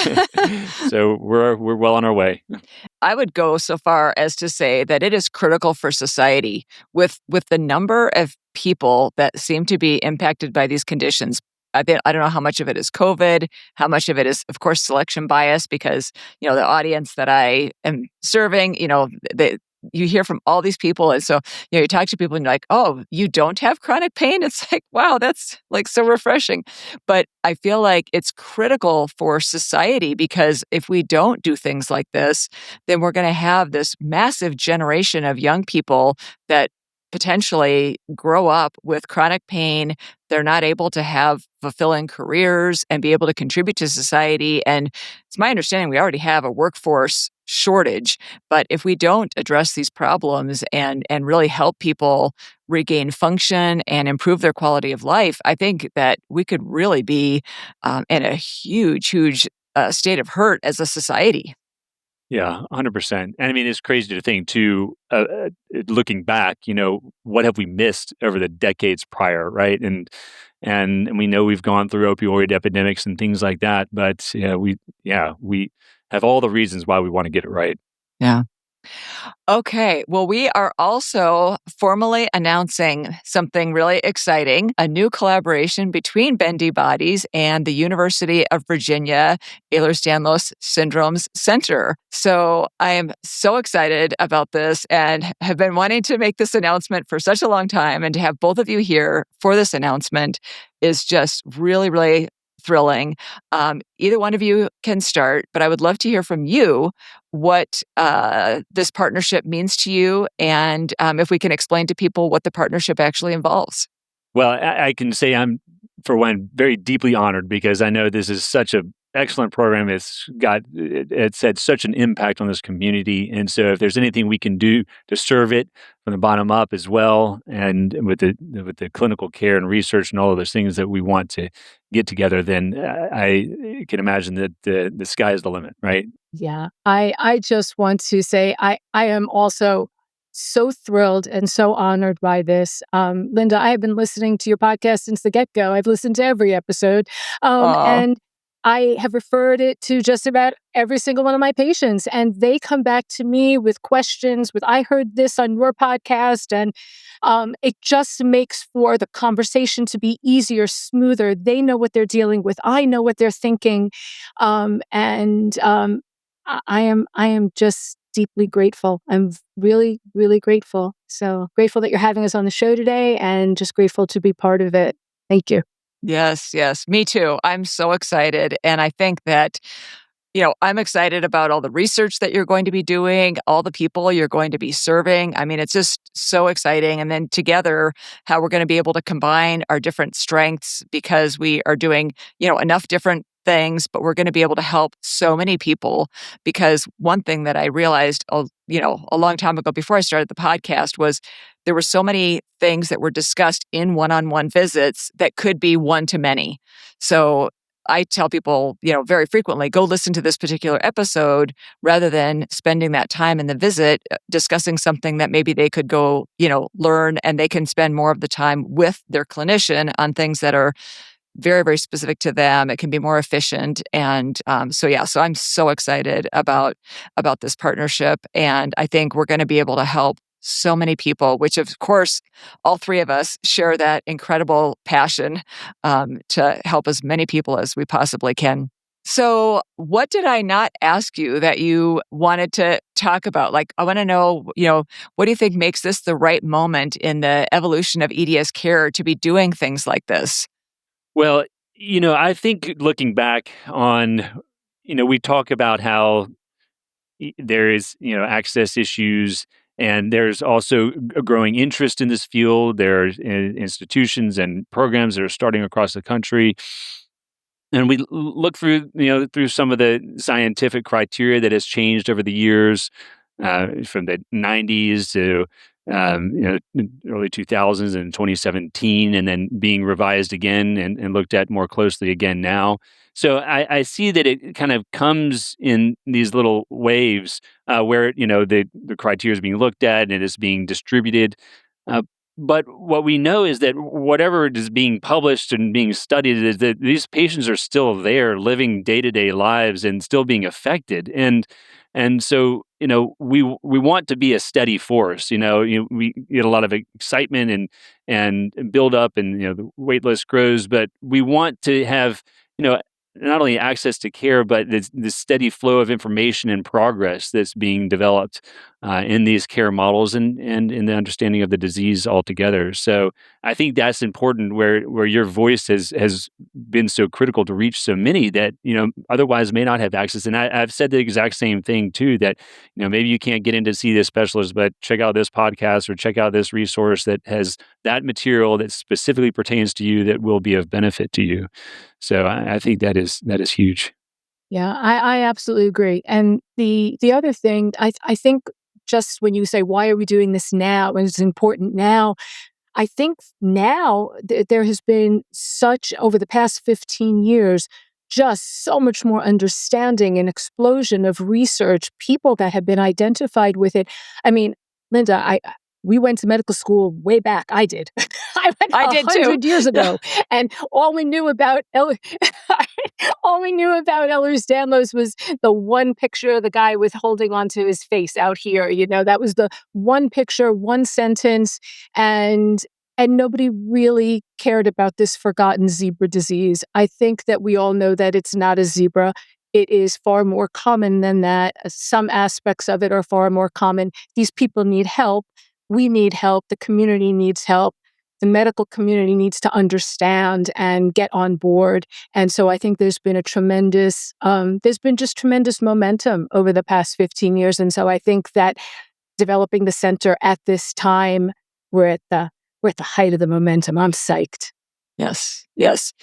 So we're well on our way. I would go so far as to say that it is critical for society with the number of people that seem to be impacted by these conditions. I don't know how much of it is COVID, how much of it is, of course, selection bias, because, the audience that I am serving, you hear from all these people. And so, you talk to people and you're like, oh, you don't have chronic pain? It's like, wow, that's like so refreshing. But I feel like it's critical for society because if we don't do things like this, then we're going to have this massive generation of young people that potentially grow up with chronic pain. They're not able to have fulfilling careers and be able to contribute to society. And it's my understanding we already have a workforce shortage. But if we don't address these problems and really help people regain function and improve their quality of life, I think that we could really be in a huge state of hurt as a society. Yeah, 100%. And I mean, it's crazy to think too, looking back, what have we missed over the decades prior, right? And we know we've gone through opioid epidemics and things like that, but we have all the reasons why we want to get it right. Yeah. Okay, well, we are also formally announcing something really exciting, a new collaboration between Bendy Bodies and the University of Virginia Ehlers-Danlos Syndrome's Center. So I am so excited about this and have been wanting to make this announcement for such a long time. And to have both of you here for this announcement is just really thrilling. Either one of you can start, but I would love to hear from you what this partnership means to you, and if we can explain to people what the partnership actually involves. Well, I can say I'm, for one, very deeply honored because I know this is such a excellent program. It's had such an impact on this community, and so if there's anything we can do to serve it from the bottom up as well, and with the clinical care and research and all of those things that we want to get together, then I can imagine that the sky is the limit, right? Yeah, I just want to say I am also so thrilled and so honored by this. Linda, I have been listening to your podcast since the get-go. I've listened to every episode. Oh, And I have referred it to just about every single one of my patients, and they come back to me with questions with, I heard this on your podcast, and it just makes for the conversation to be easier, smoother. They know what they're dealing with. I know what they're thinking. And I am just deeply grateful. I'm really grateful. So grateful that you're having us on the show today, and just grateful to be part of it. Thank you. yes, me too. I'm so excited, and I think that I'm excited about all the research that you're going to be doing, all the people you're going to be serving. I mean, it's just so exciting. And then together, how we're going to be able to combine our different strengths because we are doing, enough different things, but we're going to be able to help so many people. Because one thing that I realized, a long time ago before I started the podcast was there were so many things that were discussed in one-on-one visits that could be one to many. So I tell people, very frequently, go listen to this particular episode rather than spending that time in the visit discussing something that maybe they could go, learn, and they can spend more of the time with their clinician on things that are very specific to them. It can be more efficient. And so I'm so excited about this partnership. And I think we're going to be able to help so many people, which of course, all three of us share that incredible passion to help as many people as we possibly can. So what did I not ask you that you wanted to talk about? Like, I want to know, what do you think makes this the right moment in the evolution of EDS care to be doing things like this? Well, I think looking back on, we talk about how there is, access issues, and there's also a growing interest in this field. There's institutions and programs that are starting across the country. And we look through, through some of the scientific criteria that has changed over the years, from the 90s to early 2000s and 2017, and then being revised again and looked at more closely again now. So I see that it kind of comes in these little waves where the criteria is being looked at and it is being distributed. Uh, but what we know is that whatever is being published and being studied is that these patients are still there, living day-to-day lives and still being affected. And so, we want to be a steady force. We get a lot of excitement and build up, and the wait list grows. But we want to have, not only access to care, but the steady flow of information and progress that's being developed in these care models and in the understanding of the disease altogether. So I think that's important where your voice has been so critical to reach so many that, otherwise may not have access. And I've said the exact same thing too, that, maybe you can't get in to see this specialist, but check out this podcast or check out this resource that has that material that specifically pertains to you that will be of benefit to you. So I think that is huge. Yeah, I absolutely agree. And the other thing, I think just when you say, why are we doing this now? And it's important now. I think now there has been such, over the past 15 years, just so much more understanding and explosion of research, people that have been identified with it. I mean, Linda, we went to medical school way back. I did. I went I did too. 100 years ago. And all we knew about Ehlers-Danlos was the one picture of the guy with holding onto his face out here. That was the one picture, one sentence. And nobody really cared about this forgotten zebra disease. I think that we all know that it's not a zebra. It is far more common than that. Some aspects of it are far more common. These people need help. We need help. The community needs help. The medical community needs to understand and get on board. And so I think there's been tremendous momentum over the past 15 years. And so I think that developing the center at this time, we're at the height of the momentum. I'm psyched. Yes.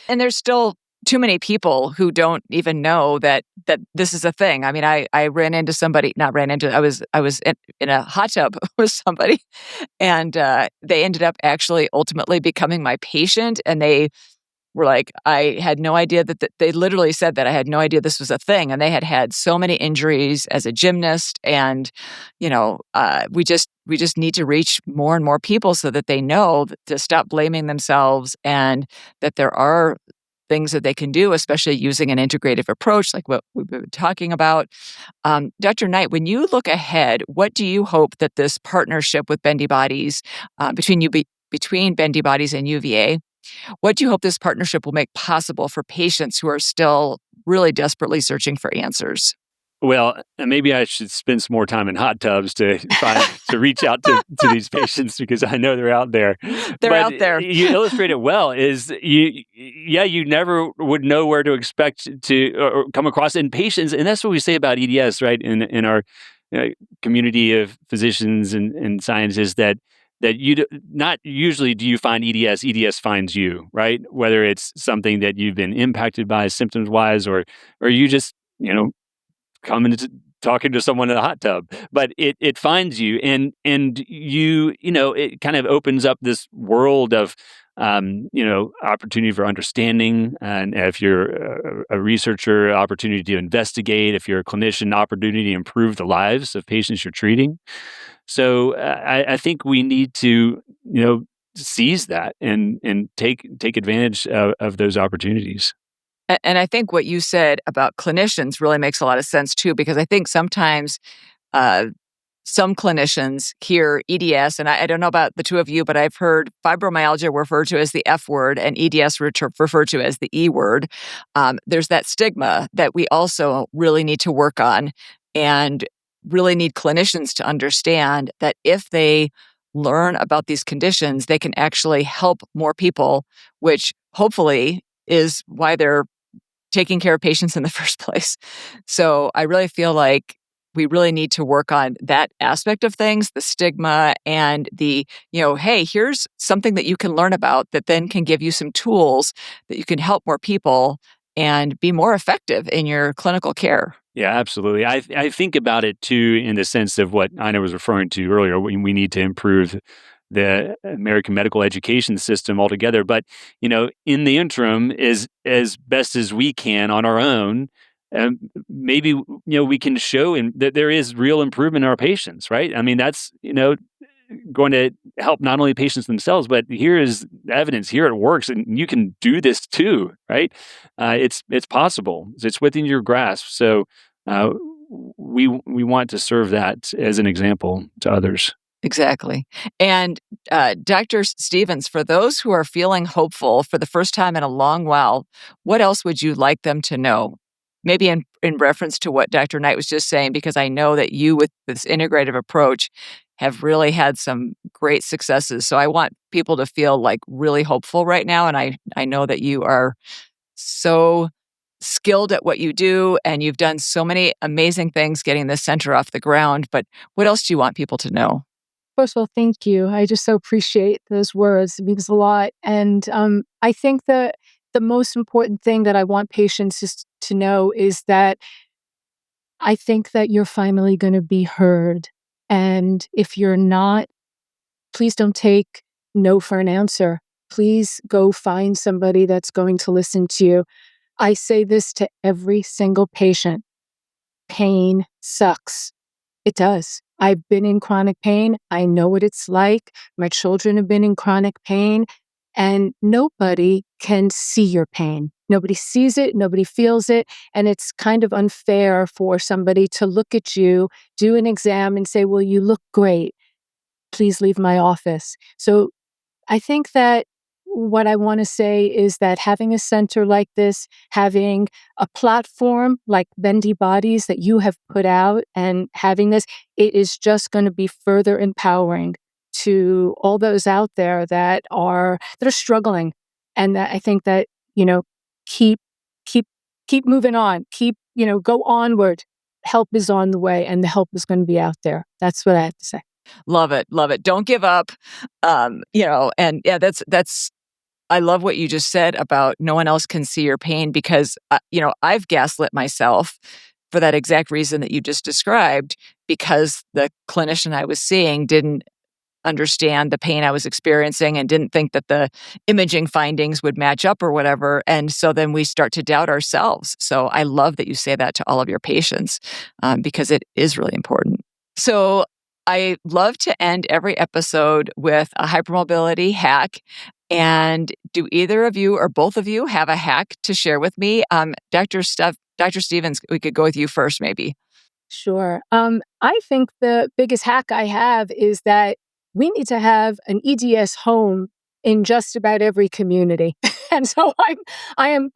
And there's still too many people who don't even know that this is a thing. I mean, I ran into somebody, not ran into, I was in a hot tub with somebody, and they ended up actually ultimately becoming my patient. And they were like, I had no idea that they literally said that I had no idea this was a thing. And they had so many injuries as a gymnast. And, we just need to reach more and more people so that they know to stop blaming themselves, and that there are things that they can do, especially using an integrative approach like what we've been talking about. Dr. Knight, when you look ahead, what do you hope that this partnership with Bendy Bodies, between Bendy Bodies and UVA, what do you hope this partnership will make possible for patients who are still really desperately searching for answers? Well, maybe I should spend some more time in hot tubs to reach out to these patients, because I know they're out there. They're out there. You illustrate it well. You never would know where to expect to or come across in patients, and that's what we say about EDS, right? In our community of physicians and scientists, that not usually do you find EDS. EDS finds you, right? Whether it's something that you've been impacted by symptoms wise, or you just coming to talking to someone in a hot tub, but it finds you, and it kind of opens up this world of opportunity for understanding. And if you're a researcher, opportunity to investigate. If you're a clinician, opportunity to improve the lives of patients you're treating. So I think we need to seize that and take advantage of those opportunities. And I think what you said about clinicians really makes a lot of sense too, because I think sometimes some clinicians hear EDS, and I don't know about the two of you, but I've heard fibromyalgia referred to as the F word and EDS referred to as the E word. There's that stigma that we also really need to work on, and really need clinicians to understand that if they learn about these conditions, they can actually help more people, which hopefully is why they're taking care of patients in the first place. So I really feel like we really need to work on that aspect of things, the stigma and the, hey, here's something that you can learn about that then can give you some tools that you can help more people and be more effective in your clinical care. Yeah, absolutely. I think about it too in the sense of what Ina was referring to earlier. We need to improve the American medical education system altogether. But, in the interim, as best as we can on our own, maybe, we can show that there is real improvement in our patients, right? I mean, that's, going to help not only patients themselves, but here is evidence, here it works, and you can do this too, right? It's possible. It's within your grasp. So we want to serve that as an example to others. Exactly. And Dr. Stevens, for those who are feeling hopeful for the first time in a long while, what else would you like them to know? Maybe in reference to what Dr. Knight was just saying, because I know that you, with this integrative approach, have really had some great successes. So I want people to feel like really hopeful right now. And I know that you are so skilled at what you do, and you've done so many amazing things getting this center off the ground. But what else do you want people to know? First of all, thank you. I just so appreciate those words. It means a lot. And I think that the most important thing that I want patients just to know is that I think that you're finally going to be heard. And if you're not, please don't take no for an answer. Please go find somebody that's going to listen to you. I say this to every single patient. Pain sucks. It does. I've been in chronic pain. I know what it's like. My children have been in chronic pain, and nobody can see your pain. Nobody sees it, nobody feels it, and it's kind of unfair for somebody to look at you, do an exam, and say, well, you look great. Please leave my office. So I think that what I want to say is that having a center like this, having a platform like Bendy Bodies that you have put out, and having this, it is just going to be further empowering to all those out there that are struggling. And that I think that, keep keep keep moving on, go onward. Help is on the way, and the help is going to be out there. That's what I have to say. Love it. Love it. Don't give up. And yeah, that's I love what you just said about no one else can see your pain, because I've gaslit myself for that exact reason that you just described, because the clinician I was seeing didn't understand the pain I was experiencing and didn't think that the imaging findings would match up or whatever. And so then we start to doubt ourselves. So I love that you say that to all of your patients, because it is really important. So I love to end every episode with a hypermobility hack. And do either of you or both of you have a hack to share with me? Dr. Stevens, we could go with you first, maybe. Sure. I think the biggest hack I have is that we need to have an EDS home in just about every community. And so I'm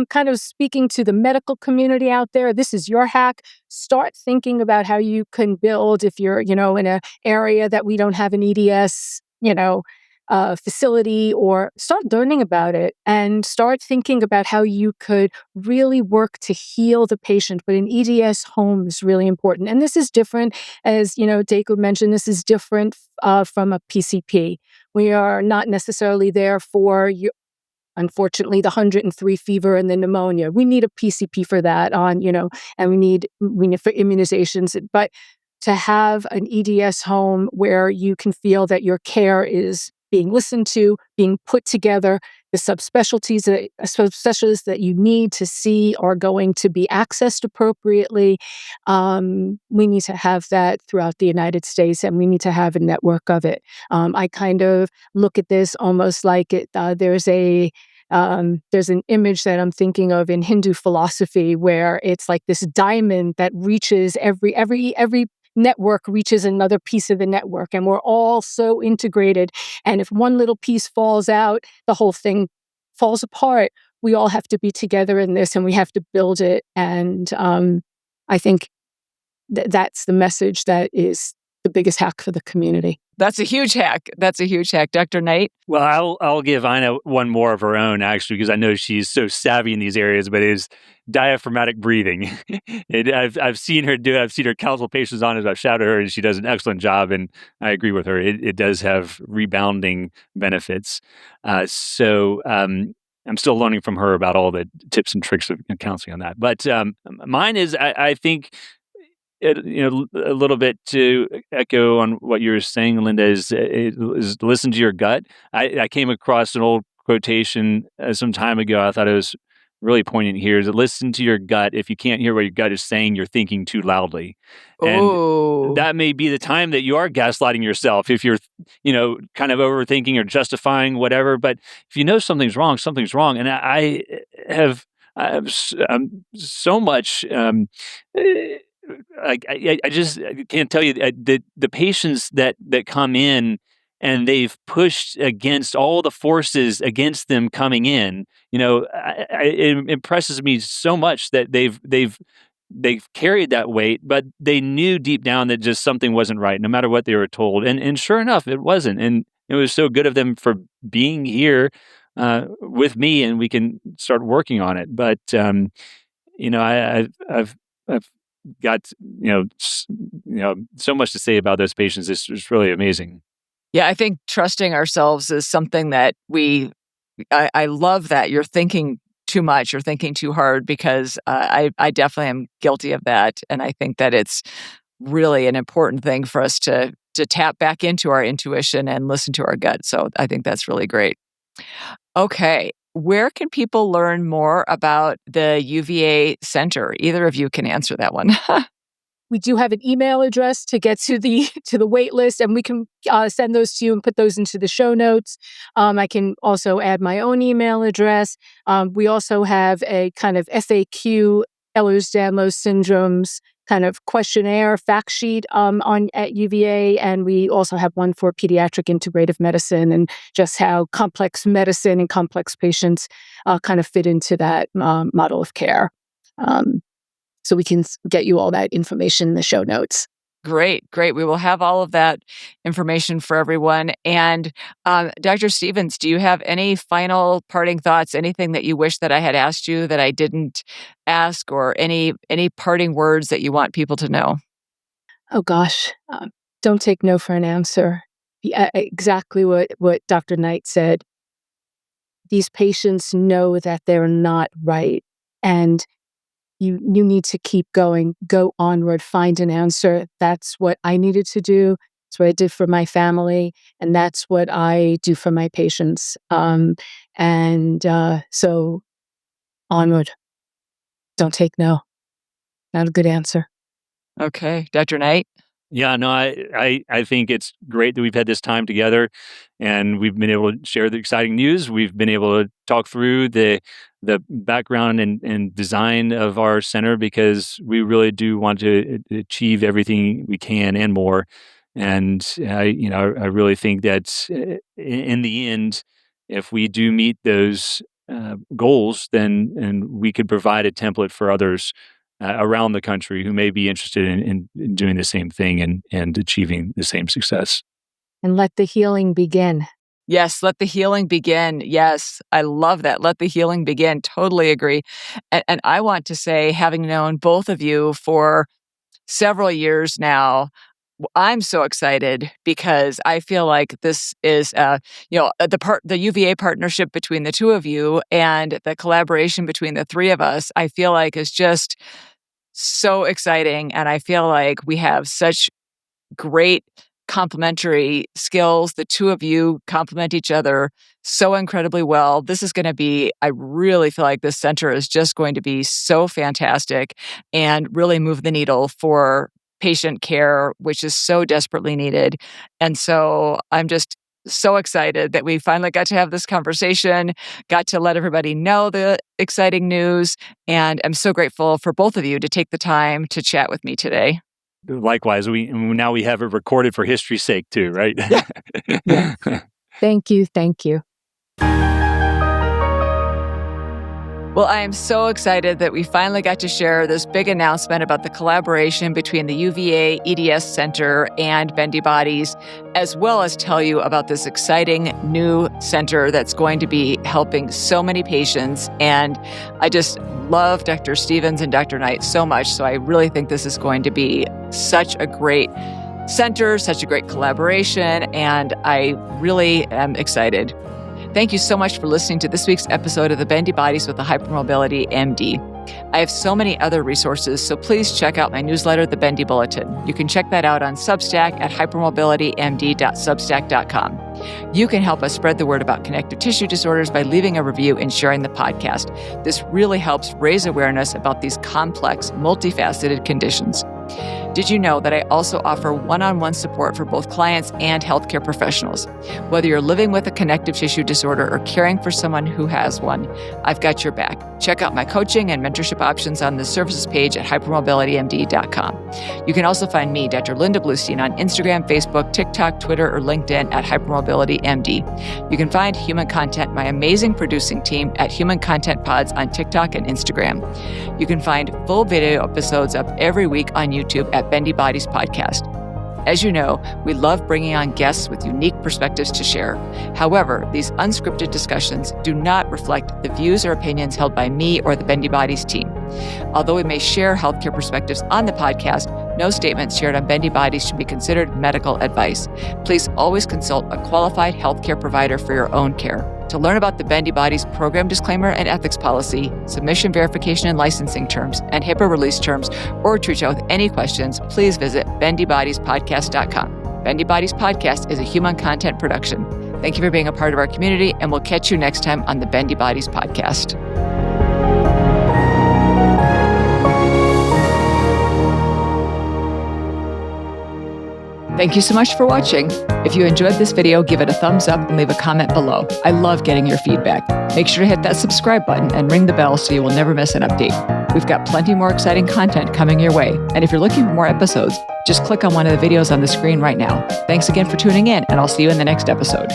kind of speaking to the medical community out there. This is your hack. Start thinking about how you can build, if you're, in an area that we don't have an EDS, facility, or start learning about it and start thinking about how you could really work to heal the patient. But an EDS home is really important. And this is different, as Dacre mentioned, this is different from a PCP. We are not necessarily there for unfortunately, the 103 fever and the pneumonia. We need a PCP for that and we need for immunizations. But to have an EDS home where you can feel that your care is being listened to, being put together, the subspecialties that you need to see are going to be accessed appropriately. We need to have that throughout the United States, and we need to have a network of it. I kind of look at this almost like there's an image that I'm thinking of in Hindu philosophy, where it's like this diamond that reaches every network reaches another piece of the network, and we're all so integrated. And if one little piece falls out, the whole thing falls apart. We all have to be together in this, and we have to build it. And I think that's the message that is the biggest hack for the community. That's a huge hack. That's a huge hack. Dr. Knight? Well, I'll give Ina one more of her own, actually, because I know she's so savvy in these areas, but it is diaphragmatic breathing. I've seen her do it. I've seen her counsel patients on it. I've shouted her, and she does an excellent job, and I agree with her. It does have rebounding benefits. I'm still learning from her about all the tips and tricks of counseling on that. But mine is, I think, a little bit to echo on what you were saying, Linda, is listen to your gut. I came across an old quotation some time ago. I thought it was really poignant here, is that listen to your gut. If you can't hear what your gut is saying, you're thinking too loudly. And that may be the time that you are gaslighting yourself, if you're, kind of overthinking or justifying whatever. But if you know something's wrong, something's wrong. And I have so much I just can't tell you the patients that come in and they've pushed against all the forces against them coming in. It impresses me so much that they've carried that weight, but they knew deep down that just something wasn't right, no matter what they were told. And sure enough, it wasn't. And it was so good of them for being here with me, and we can start working on it. But I've got so much to say about those patients. It's really amazing. Yeah, I think trusting ourselves is something that I love that you're thinking too much or thinking too hard, because I definitely am guilty of that. And I think that it's really an important thing for us to tap back into our intuition and listen to our gut. So I think that's really great. Okay. Where can people learn more about the UVA Center? Either of you can answer that one. We do have an email address to get to the wait list, and we can send those to you and put those into the show notes. I can also add my own email address. We also have a kind of FAQ, Ehlers-Danlos Syndrome's kind of questionnaire fact sheet at UVA, and we also have one for pediatric integrative medicine and just how complex medicine and complex patients kind of fit into that model of care. So we can get you all that information in the show notes. Great. We will have all of that information for everyone. And Dr. Stevens, do you have any final parting thoughts, anything that you wish that I had asked you that I didn't ask, or any parting words that you want people to know? Oh, gosh. Don't take no for an answer. Exactly what Dr. Knight said. These patients know that they're not right, and you need to keep going, go onward, find an answer. That's what I needed to do. That's what I did for my family, and that's what I do for my patients. So onward. Don't take no. Not a good answer. Okay. Dr. Knight? Yeah, no, I think it's great that we've had this time together and we've been able to share the exciting news. We've been able to talk through the background and design of our center, because we really do want to achieve everything we can and more. And I really think that in the end, if we do meet those goals, then we could provide a template for others around the country who may be interested in doing the same thing and achieving the same success. And let the healing begin. Yes, let the healing begin. Yes, I love that. Let the healing begin. Totally agree. And I want to say, having known both of you for several years now, I'm so excited because I feel like this is, the UVA partnership between the two of you and the collaboration between the three of us, I feel like is just so exciting. And I feel like we have such great complementary skills. The two of you complement each other so incredibly well. This is going to be, I really feel like this center is just going to be so fantastic and really move the needle for patient care, which is so desperately needed. And so I'm just so excited that we finally got to have this conversation, got to let everybody know the exciting news. And I'm so grateful for both of you to take the time to chat with me today. Likewise, we have it recorded for history's sake too, right? Yeah. Thank you. Well, I am so excited that we finally got to share this big announcement about the collaboration between the UVA EDS Center and Bendy Bodies, as well as tell you about this exciting new center that's going to be helping so many patients. And I just love Dr. Stevens and Dr. Knight so much. So I really think this is going to be such a great center, such a great collaboration, and I really am excited. Thank you so much for listening to this week's episode of the Bendy Bodies with the Hypermobility MD. I have so many other resources, so please check out my newsletter, The Bendy Bulletin. You can check that out on Substack at hypermobilitymd.substack.com. You can help us spread the word about connective tissue disorders by leaving a review and sharing the podcast. This really helps raise awareness about these complex, multifaceted conditions. Did you know that I also offer one-on-one support for both clients and healthcare professionals? Whether you're living with a connective tissue disorder or caring for someone who has one, I've got your back. Check out my coaching and mentorship options on the services page at hypermobilitymd.com. You can also find me, Dr. Linda Bluestein, on Instagram, Facebook, TikTok, Twitter, or LinkedIn at hypermobilitymd. You can find Human Content, my amazing producing team, at Human Content Pods on TikTok and Instagram. You can find full video episodes up every week on YouTube at Bendy Bodies Podcast. As you know, we love bringing on guests with unique perspectives to share. However, these unscripted discussions do not reflect the views or opinions held by me or the Bendy Bodies team. Although we may share healthcare perspectives on the podcast, no statements shared on Bendy Bodies should be considered medical advice. Please always consult a qualified healthcare provider for your own care. To learn about the Bendy Bodies program disclaimer and ethics policy, submission verification and licensing terms, and HIPAA release terms, or to reach out with any questions, please visit bendybodiespodcast.com. Bendy Bodies Podcast is a Human Content production. Thank you for being a part of our community, and we'll catch you next time on the Bendy Bodies Podcast. Thank you so much for watching. If you enjoyed this video, give it a thumbs up and leave a comment below. I love getting your feedback. Make sure to hit that subscribe button and ring the bell so you will never miss an update. We've got plenty more exciting content coming your way. And if you're looking for more episodes, just click on one of the videos on the screen right now. Thanks again for tuning in, and I'll see you in the next episode.